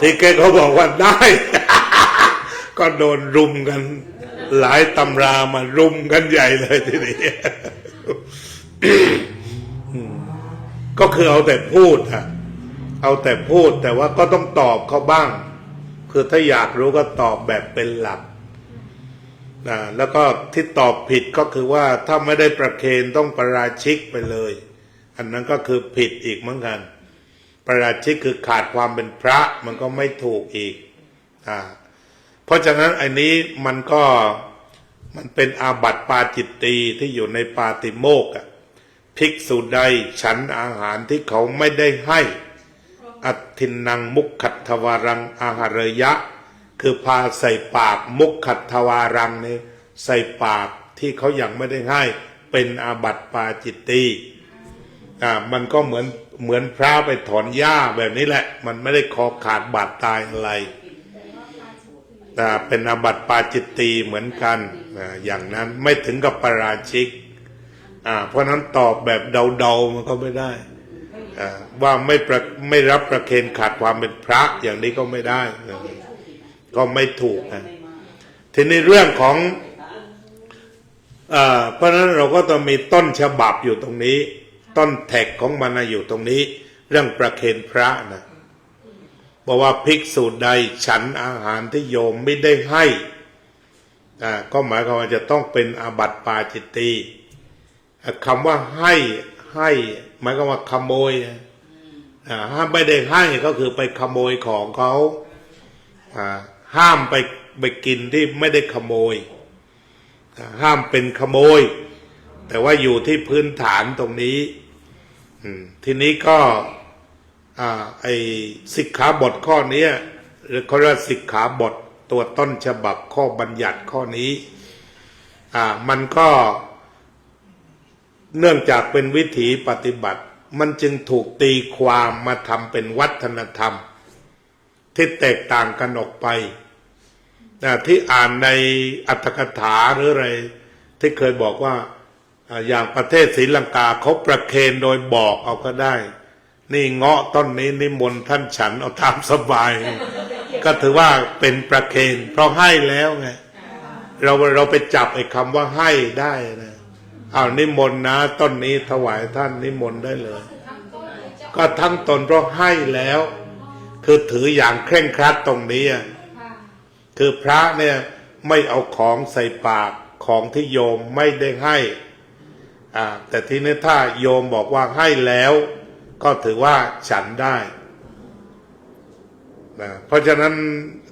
ที่แกเขาบอกว่าได้ ก็โดนรุมกันหลายตำรามารุมกันใหญ่เลยทีนี้ ก็คือเอาแต่พูดเอาแต่พูดแต่ว่าก็ต้องตอบเขาบ้างคือถ้าอยากรู้ก็ตอบแบบเป็นหลักแล้วก็ที่ตอบผิดก็คือว่าถ้าไม่ได้ประเคนต้องประราชิกไปเลยอันนั้นก็คือผิดอีกเหมือนกันประราชิกคือขาดความเป็นพระมันก็ไม่ถูกอีกเพราะฉะนั้นอันนี้มันเป็นอาบัติปาจิตตีที่อยู่ในปาติโมกข์ภิกษุใดฉันอาหารที่เขาไม่ได้ให้อัตถินังมุขขัตถวารังอาหารยะคือพาใส่ปากมุขขัตถวารังนี่ใส่ปากที่เขายังไม่ได้ให้เป็นอาบัติปาจิตตีมันก็เหมือนพระไปถอนหญ้าแบบนี้แหละมันไม่ได้คอขาดบาดตายอะไรเป็นอาบัติปาจิตตีเหมือนกันอย่างนั้นไม่ถึงกับปาราชิกเพราะนั้นตอบแบบเดาๆมันก็ไม่ได้ว่าไม่รับประเคนขาดความเป็นพระอย่างนี้ก็ไม่ได้ก็ไม่ถูกนะทีนี้เรื่องของเพราะนั้นเราก็ต้องมีต้นฉบับอยู่ตรงนี้ต้นแท็กของมันอยู่ตรงนี้เรื่องประเคนพระนะบอกว่าภิกษุใดฉันอาหารที่โยมไม่ได้ให้ก็หมายความว่าจะต้องเป็นอาบัติปาจิตตีคำว่าให้หมายความว่าขโมยถ้าไม่ได้ให้ก็คือไปขโมยของเขาห้ามไปกินที่ไม่ได้ขโมยห้ามเป็นขโมยแต่ว่าอยู่ที่พื้นฐานตรงนี้ทีนี้ก็ไอสิกขาบทข้อนี้หรือเขาเรียกสิกขาบทตัวต้นฉบับข้อบัญญัติข้อนี้มันก็เนื่องจากเป็นวิถีปฏิบัติมันจึงถูกตีความมาทำเป็นวัฒนธรรมที่แตกต่างกันออกไป ที่อ่านในอัตถกถาหรืออะไรที่เคยบอกว่าอย่างประเทศศรีลังกาเขาประเคนโดยบอกเอาก็ได้นี่เงาะต้นนี้นิมนต์ท่านฉันเอาตามสบาย ก็ถือว่าเป็นประเคนเพราะให้แล้วไงเราไปจับไอ้คำว่าให้ได้นะเอานิมนต์นะต้นนี้ถวายท่านนิมนต์ได้เลย ก็ทั้งตนเพราะให้แล้วคือถืออย่างเคร่งครัดตรงนี้คือพระเนี่ยไม่เอาของใส่ปากของที่โยมไม่ได้ให้แต่ทีนี้ถ้าโยมบอกว่าให้แล้วก็ถือว่าฉันได้นะเพราะฉะนั้น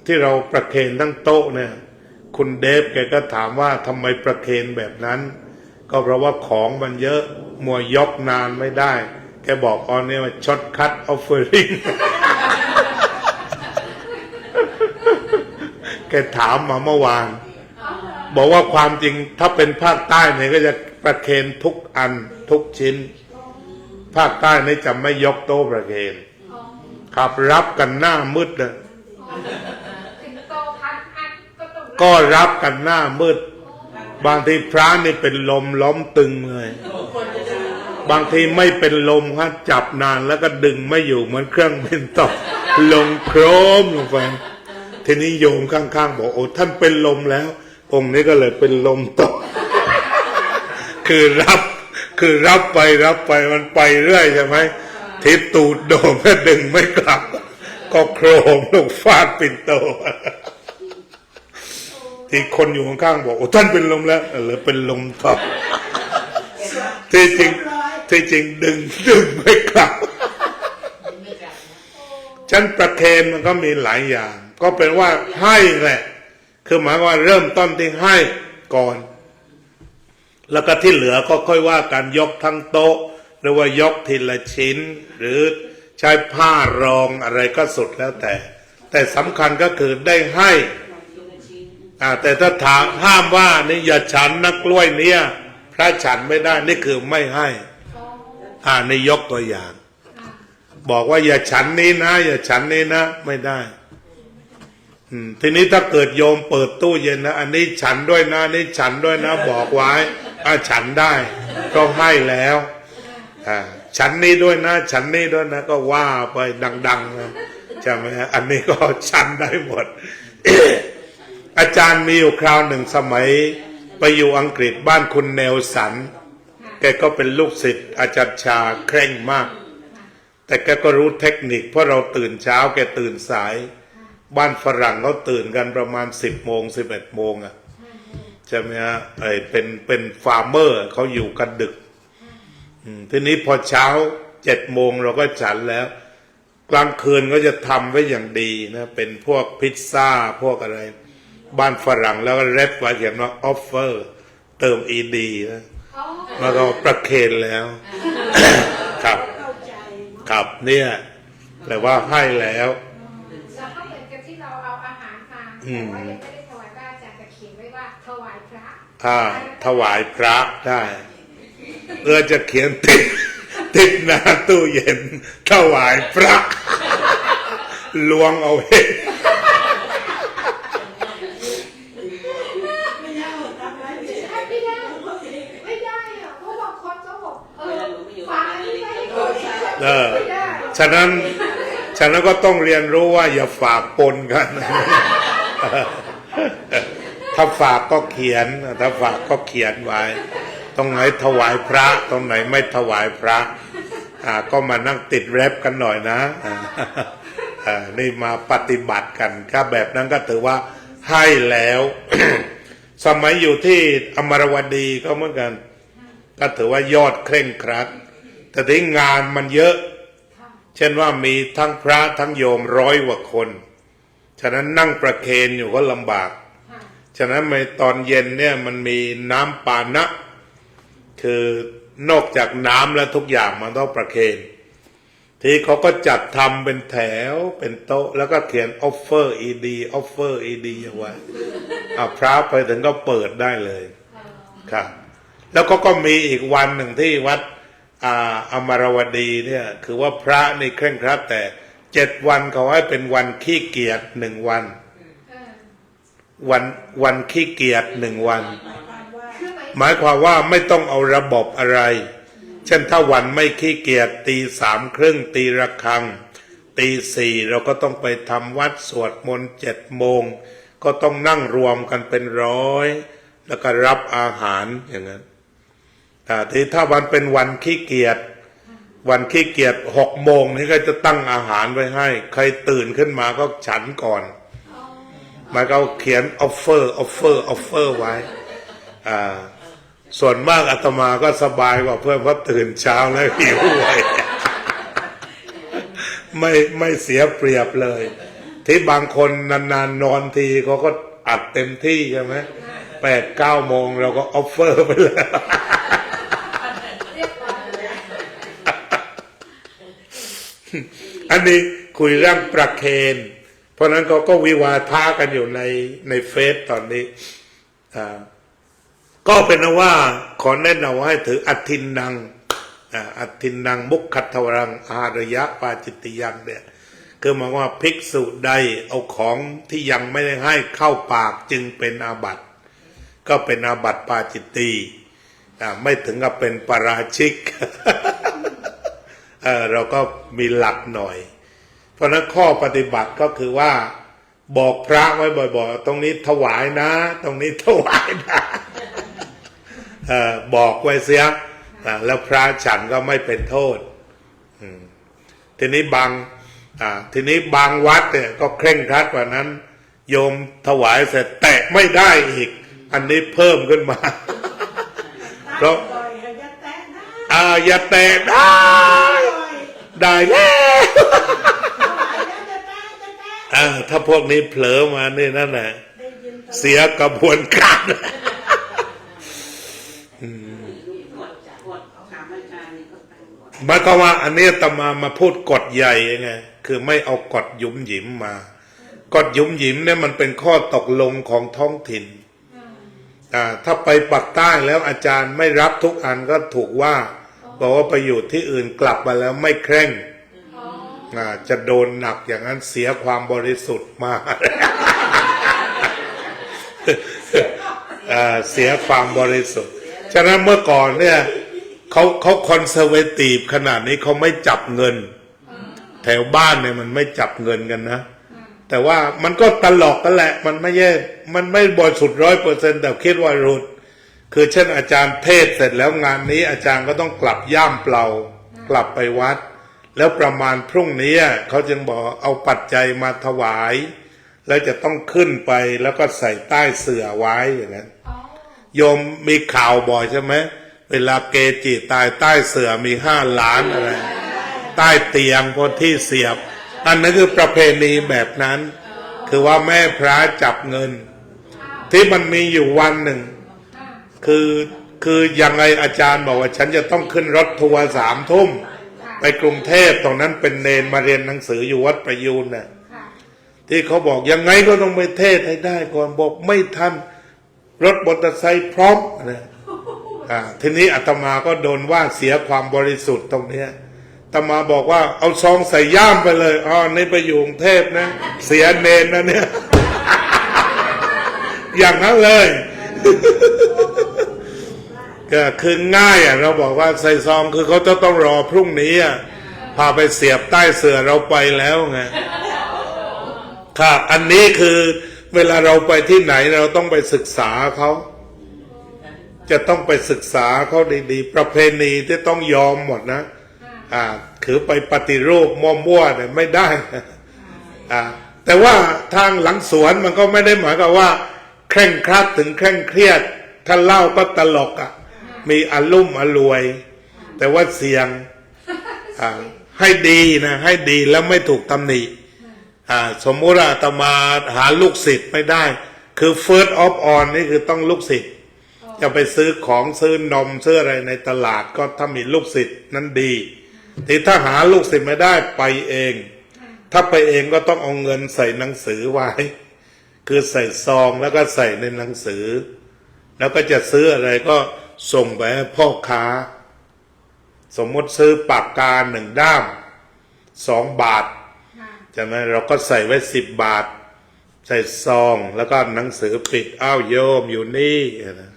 ที่เราประเคนทั้งโต๊ะเนี่ยคุณเดฟแกก็ถามว่าทำไมประเคนแบบนั้นก็เพราะว่าของมันเยอะมัวยกนานไม่ได้แกบอกอ๋อเนี่ยว่าช็อตคัทออฟเฟอริง แกถามมาเมื่อวานบอกว่าความจริงถ้าเป็นภาคใต้เนี่ยก็จะประเคนทุกอันทุกชิ้นภาคใต้นี่จะไม่ยกโต๊ะประเคนครับรับกันหน้ามืดเลยก็รับกันหน้ามืดบางทีพระนี่เป็นลมล้มตึงเลยบางทีไม่เป็นลมครับจับนานแล้วก็ดึงไม่อยู่เหมือนเครื่องบินตกลงโครมลงไปทีนี้โยมข้างๆบอกโอ้ท่านเป็นลมแล้วองค์นี้ก็เลยเป็นลมตก คือรับไปมันไปเรื่อยใช่ไหมทิศตูดโดมก็ดึงไม่กลับก็โครมลงฟาดปิ่นโต ที่คนอยู่ข้างๆบอกโอ้ท่านเป็นลมแล้วหรือเป็นลมตก ที่จริงดึงไม่กลับ ฉันประเคนมันก็มีหลายอย่างก็เป็นว่าให้แหละคือหมายว่าเริ่มต้นที่ให้ก่อนแล้วก็ที่เหลือก็ค่อยว่าการยกทั้งโต๊ะหรือว่ายกทีละชิ้นหรือใช้ผ้ารองอะไรก็สุดแล้วแต่สำคัญก็คือได้ให้แต่ถ้าถามห้ามว่านี่อย่าฉันนักกล้วยเนี่ยพระฉันไม่ได้นี่คือไม่ให้นี่ยกตัวอย่างบอกว่าอย่าฉันนี้นะอย่าฉันนี้นะไม่ได้ทีนี้ถ้าเกิดโยมเปิดตู้เย็นนะอันนี้ฉันด้วยนะนี่ฉันด้วยนะบอกไว้ฉันได้ก็ให้แล้วฉันนี้ด้วยนะฉันนี้ด้วยนะก็ว่าไปดังๆนะใช่ไหมอันนี้ก็ฉันได้หมด อาจารย์มีอยู่คราวหนึ่งสมัยไปอยู่อังกฤษบ้านคุณเนลสันแกก็เป็นลูกศิษย์อาจารย์ชาเคร่งมากแต่แกก็รู้เทคนิคเพราะเราตื่นเช้าแกตื่นสายบ้านฝรั่งเขาตื่นกันประมาณ10 โมง 11 โมงใช่ไหมฮะเป็นฟาร์มเมอร์เขาอยู่กันดึกทีนี้พอเช้า7 โมงเราก็ฉันแล้วกลางคืนก็จะทำไว้อย่างดีนะเป็นพวกพิซซ่าพวกอะไรบ้านฝรั่งแล้วก็เรฟไว้เขียนว่าออฟเฟอร์เติม ed นะแล้วก็ประเคนแล้ว ครับเนี่ยแปลว่าให้แล้วเราก็เหมือนกับที่เราเอาอาหารมาแต่ว่ายังไม่ได้ถวายพระอาจารย์แต่เขียนไว้ว่าถวายพระถวายพระได้จะเขียนติดหน้าตู้เย็นถวายพระลวงเอาเองไม่ได้อะเพราะบางคนก็บอกฟังไม่ได้ฉะนั้นก็ต้องเรียนรู้ว่าอย่าฝากปนกัน ถ้าฝากก็เขียนถ้าฝากก็เขียนไว้ตรงไหนถวายพระตรงไหนไม่ถวายพระก็มานั่งติดแรปกันหน่อยนะ นี่มาปฏิบัติกันถ้าแบบนั้นก็ถือว่าให้แล้ว สมัยอยู่ที่อมรวดีก็เหมือนกันก็ถือว่ายอดเคร่งครัดแต่ที่งานมันเยอะเช่นว่ามีทั้งพระทั้งโยม100 กว่าคนฉะนั้นนั่งประเคนอยู่ก็ลำบากฉะนั้นในตอนเย็นเนี่ยมันมีน้ำปานะคือนอกจากน้ำแล้วทุกอย่างมันต้องประเคนที่เขาก็จัดทำเป็นแถวเป็นโต๊ะแล้วก็เขียน offer ed offer ed เอาไว้พระไปถึงก็เปิดได้เลยครับแล้วก็มีอีกวันหนึ่งที่วัดอมรวดีเนี่ยคือว่าพระในเคร่งครัดแต่7 วันเขาให้เป็นวันขี้เกียจ1 วัน วันขี้เกียจ1 วัน คือไหม หมายความว่าไม่ต้องเอาระบบอะไร เช่นถ้าวันไม่ขี้เกียจตี 3:30ตีระฆังตี 4เราก็ต้องไปทำวัดสวดมนต์7 โมงก็ต้องนั่งรวมกันเป็น100แล้วก็รับอาหารอย่างนั้นที่ถ้าวันเป็นวันขี้เกียจ6 โมงนี่ก็จะตั้งอาหารไว้ให้ใครตื่นขึ้นมาก็ฉันก่อนมันก็เขียนออฟเฟอร์ไว้ส่วนมากอาตมาก็สบายกว่าเพื่อนเพราะตื่นเช้าแล้วหิวไวไม่เสียเปรียบเลย ที่บางคนนานๆนอนทีเขาก็อัดเต็มที่ใช่ไหม8-9 โมงเราก็ออฟเฟอร์ไปแล้ว เรียบร้อยเลย อันนี้คุยเรื่องประเคนเพราะนั้นเขาก็วิวาทะกันอยู่ในเฟซตอนนี้ก็เป็นว่าขอแนะนำว่าให้ถืออัทินนังมุขคัตถวรังอาหารยะปาจิตติยังเนี่ยคือหมายว่าภิกษุใดเอาของที่ยังไม่ได้ให้เข้าปากจึงเป็นอาบัติก็เป็นอาบัติปาจิตติไม่ถึงกับเป็นปาราชิก เราก็มีหลักหน่อยเพราะนั้นข้อปฏิบัติก็คือว่าบอกพระไว้บ่อยๆตรงนี้ถวายนะตรงนี้ถวายนะบอกไว้เสียแล้วพระฉันก็ไม่เป็นโทษทีนี้บางวัดเนี่ยก็เคร่งครัดกว่านั้นโยมถวายเสร็จแตะไม่ได้อีกอันนี้เพิ่มขึ้นมาเพราะอย่าแตะได้แล้วถ้าพวกนี้เผลอมานี่นั่นแหละเสียกระบวนการหมายความว่าอันนี้อาตมาพูดกฎใหญ่ไงคือไม่เอากฎหยุมหยิมมากฎหยุมหยิมเนี่ยมันเป็นข้อตกลงของท้องถิ่นถ้าไปปักใต้แล้วอาจารย์ไม่รับทุกอันก็ถูกว่าบอกว่าไปอยู่ที่อื่นกลับมาแล้วไม่เคร่งจะโดนหนักอย่างนั้นเสียความบริสุทธิ์มาก เสียความบริสุทธิ์ฉะนั้นเมื่อก่อนเนี่ยเขาคอนเซอร์เวทีฟขนาดนี้เขาไม่จับเงินแถวบ้านเนี่ยมันไม่จับเงินกันนะแต่ว่ามันก็ตลกกันแหละมันไม่บริสุทธิ์100%แต่คิดว่ารุดคือเช่นอาจารย์เทศเสร็จแล้วงานนี้อาจารย์ก็ต้องกลับย่ามเปล่ากลับไปวัดแล้วประมาณพรุ่งนี้เขาจึงบอกเอาปัจจัยมาถวายแล้วจะต้องขึ้นไปแล้วก็ใส่ใต้เสื่อไว้อย่างนั้นโยมมีข่าวบ่อยใช่ไหมเวลาเกจิตายใต้เสื่อมี5 ล้านอะไรใต้เตียงพอที่เสียบอันนั้นคือประเพณีแบบนั้นคือว่าแม่พระจับเงินที่มันมีอยู่วันหนึ่งคือยังไงอาจารย์บอกว่าฉันจะต้องขึ้นรถทัวร์3 ทุ่มไปกรุงเทพตรงนั้นเป็นเนนมาเรียนหนังสืออยู่วัดประยูนน่ะที่เขาบอกยังไงก็ต้องไปเทศให้ได้ก่อนบอกไม่ทันรถมอเตอร์ไซค์พร้อมนะทีนี้อาตมาก็โดนว่าเสียความบริสุทธิ์ตรงเนี้ยอาตมาบอกว่าเอาซองใส่ย่ามไปเลยนี่ไปอยู่กรุงเทพนะเสียเนนนะเนี่ย อย่างนั้นเลย ก็คือง่ายเราบอกว่าใส่ซองคือเขาจะต้องรอพรุ่งนี้พาไปเสียบใต้เสื่อเราไปแล้วไงค่ะอันนี้คือเวลาเราไปที่ไหนเราต้องไปศึกษาเขาจะต้องไปศึกษาเขาดีๆประเพณีที่ต้องยอมหมดนะคือไปปฏิรูปมั่วๆเนี่ยไม่ได้แต่ว่าทางหลังสวนมันก็ไม่ได้หมายความว่าเคร่งครัดถึงเคร่งเครียดถ้าเล่าก็ตลกมีอลุ่มอรวยแต่ว่าเสียงให้ดีนะให้ดีแล้วไม่ถูกตำหนิสมมุติอาตมาหาลูกศิษย์ไม่ได้คือ first of all นี่คือต้องลูกศิษย์จะไปซื้อของซื้อนมซื้ออะไรในตลาดก็ถ้ามีลูกศิษย์นั้นดีที่ถ้าหาลูกศิษย์ไม่ได้ไปเองถ้าไปเองก็ต้องเอาเงินใส่หนังสือไว้คือใส่ซองแล้วก็ใส่ในหนังสือแล้วก็จะซื้ออะไรก็ส่งไปให้พ่อค้าสมมติซื้อปากกา1 ด้าม2 บาทใช่ไหมเราก็ใส่ไว้10 บาท ใส่ซองแล้วก็หนังสือปิดอ้าวโยมอยู่นี่นะ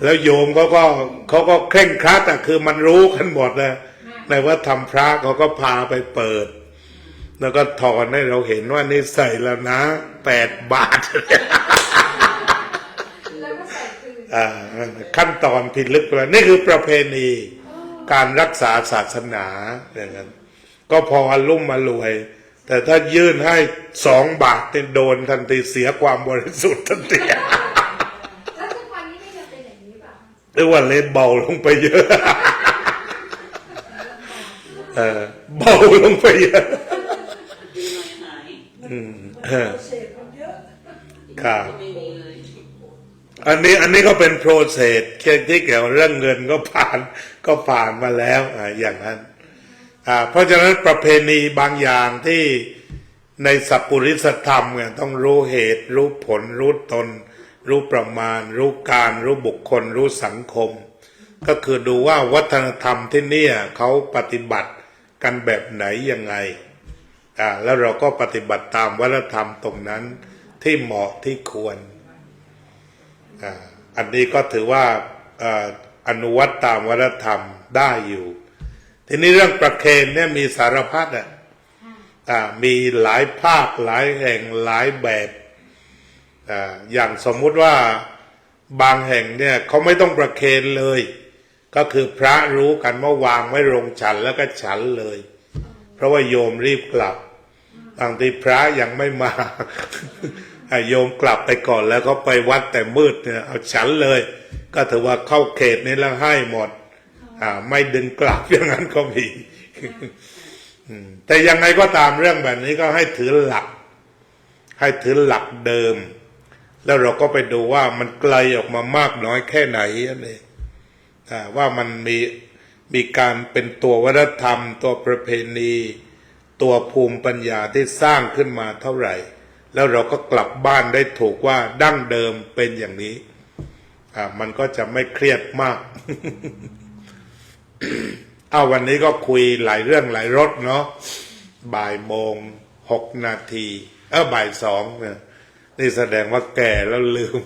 แล้วโยมเขาก็เคร่งครัดอะคือมันรู้กันหมดนะในว่าทำพระเขาก็พาไปเปิด แล้วก็ถอนให้เราเห็นว่านี่ใส่แล้วนะ8 บาท แล้วก็ใส่คืน ขั้นตอนผิดลึกไปแล้วนี่คือประเพณีการรักษาศาสนาอย่างนั้นก็พออลุ่มมารวย แต่ถ้ายื่นให้2 บาทเนี่ยโดนทันทีเสียความบริสุทธิ์ทันที แล้วทุกวันนี้ไม่ยังเป็นอย่างนี้ป่ะ เรียกว่าเลนเบาลงไปเยอะ เบาลงไปเยอะ ดีหน่อยหาย เศษมันเยอะ ครับ ก็ไม่มีเลย อันนี้ก็เป็นโปรเซสที่เกี่ยวเรื่องเงินก็ผ่านมาแล้วอย่างนั้นเพราะฉะนั้นประเพณีบางอย่างที่ในสัพพุริสธรรมเนี่ยต้องรู้เหตุรู้ผลรู้ตน รู้ประมาณ รู้การรู้บุคคลรู้สังคม ก็คือดูว่าวัฒนธรรมที่เนี่ยเขาปฏิบัติกันแบบไหนยังไงแล้วเราก็ปฏิบัติตามวัฒนธรรมตรงนั้นที่เหมาะที่ควรอันนี้ก็ถือว่าอนุวัตตามวัฒนธรรมได้อยู่ทีนี้เรื่องประเคนเนี่ยมีสารพัดมีหลายภาคหลายแห่งหลายแบบอย่างสมมุติว่าบางแห่งเนี่ยเขาไม่ต้องประเคนเลยก็คือพระรู้กันว่าวางไว้โรงฉันแล้วก็ฉันเลยเพราะว่าโยมรีบกลับบางทีพระยังไม่มา โยมกลับไปก่อนแล้วเขาไปวัดแต่มืดเนี่ยเอาฉันเลยก็ถือว่าเข้าเขตนี้แล้วให้หมดไม่ดึงกลับอย่างนั้นก็มี แต่ยังไงก็ตามเรื่องแบบนี้ก็ให้ถือหลักเดิมแล้วเราก็ไปดูว่ามันไกลออกมามากน้อยแค่ไหนนั่นเองว่ามันมีการเป็นตัววัฒนธรรมตัวประเพณีตัวภูมิปัญญาที่สร้างขึ้นมาเท่าไหร่แล้วเราก็กลับบ้านได้ถูกว่าดั้งเดิมเป็นอย่างนี้มันก็จะไม่เครียดมาก วันนี้ก็คุยหลายเรื่องหลายรสเนาะ13:06บ่าย 2เนี่ยนี่แสดงว่าแก่แล้วลืม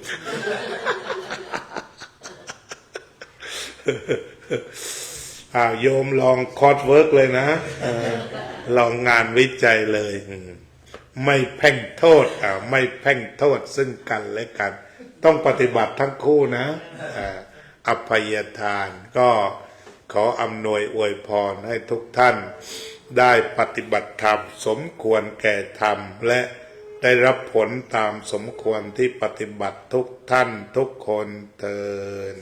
โยมลองคอร์สเวิร์กเลยนะลองงานวิจัยเลยไม่เพ่งโทษไม่เพ่งโทษซึ่งกันและกันต้องปฏิบัติทั้งคู่นะอภัยทานก็ขออำนวยอวยพรให้ทุกท่านได้ปฏิบัติธรรมสมควรแก่ธรรมและได้รับผลตามสมควรที่ปฏิบัติทุกท่านทุกคนเทอญ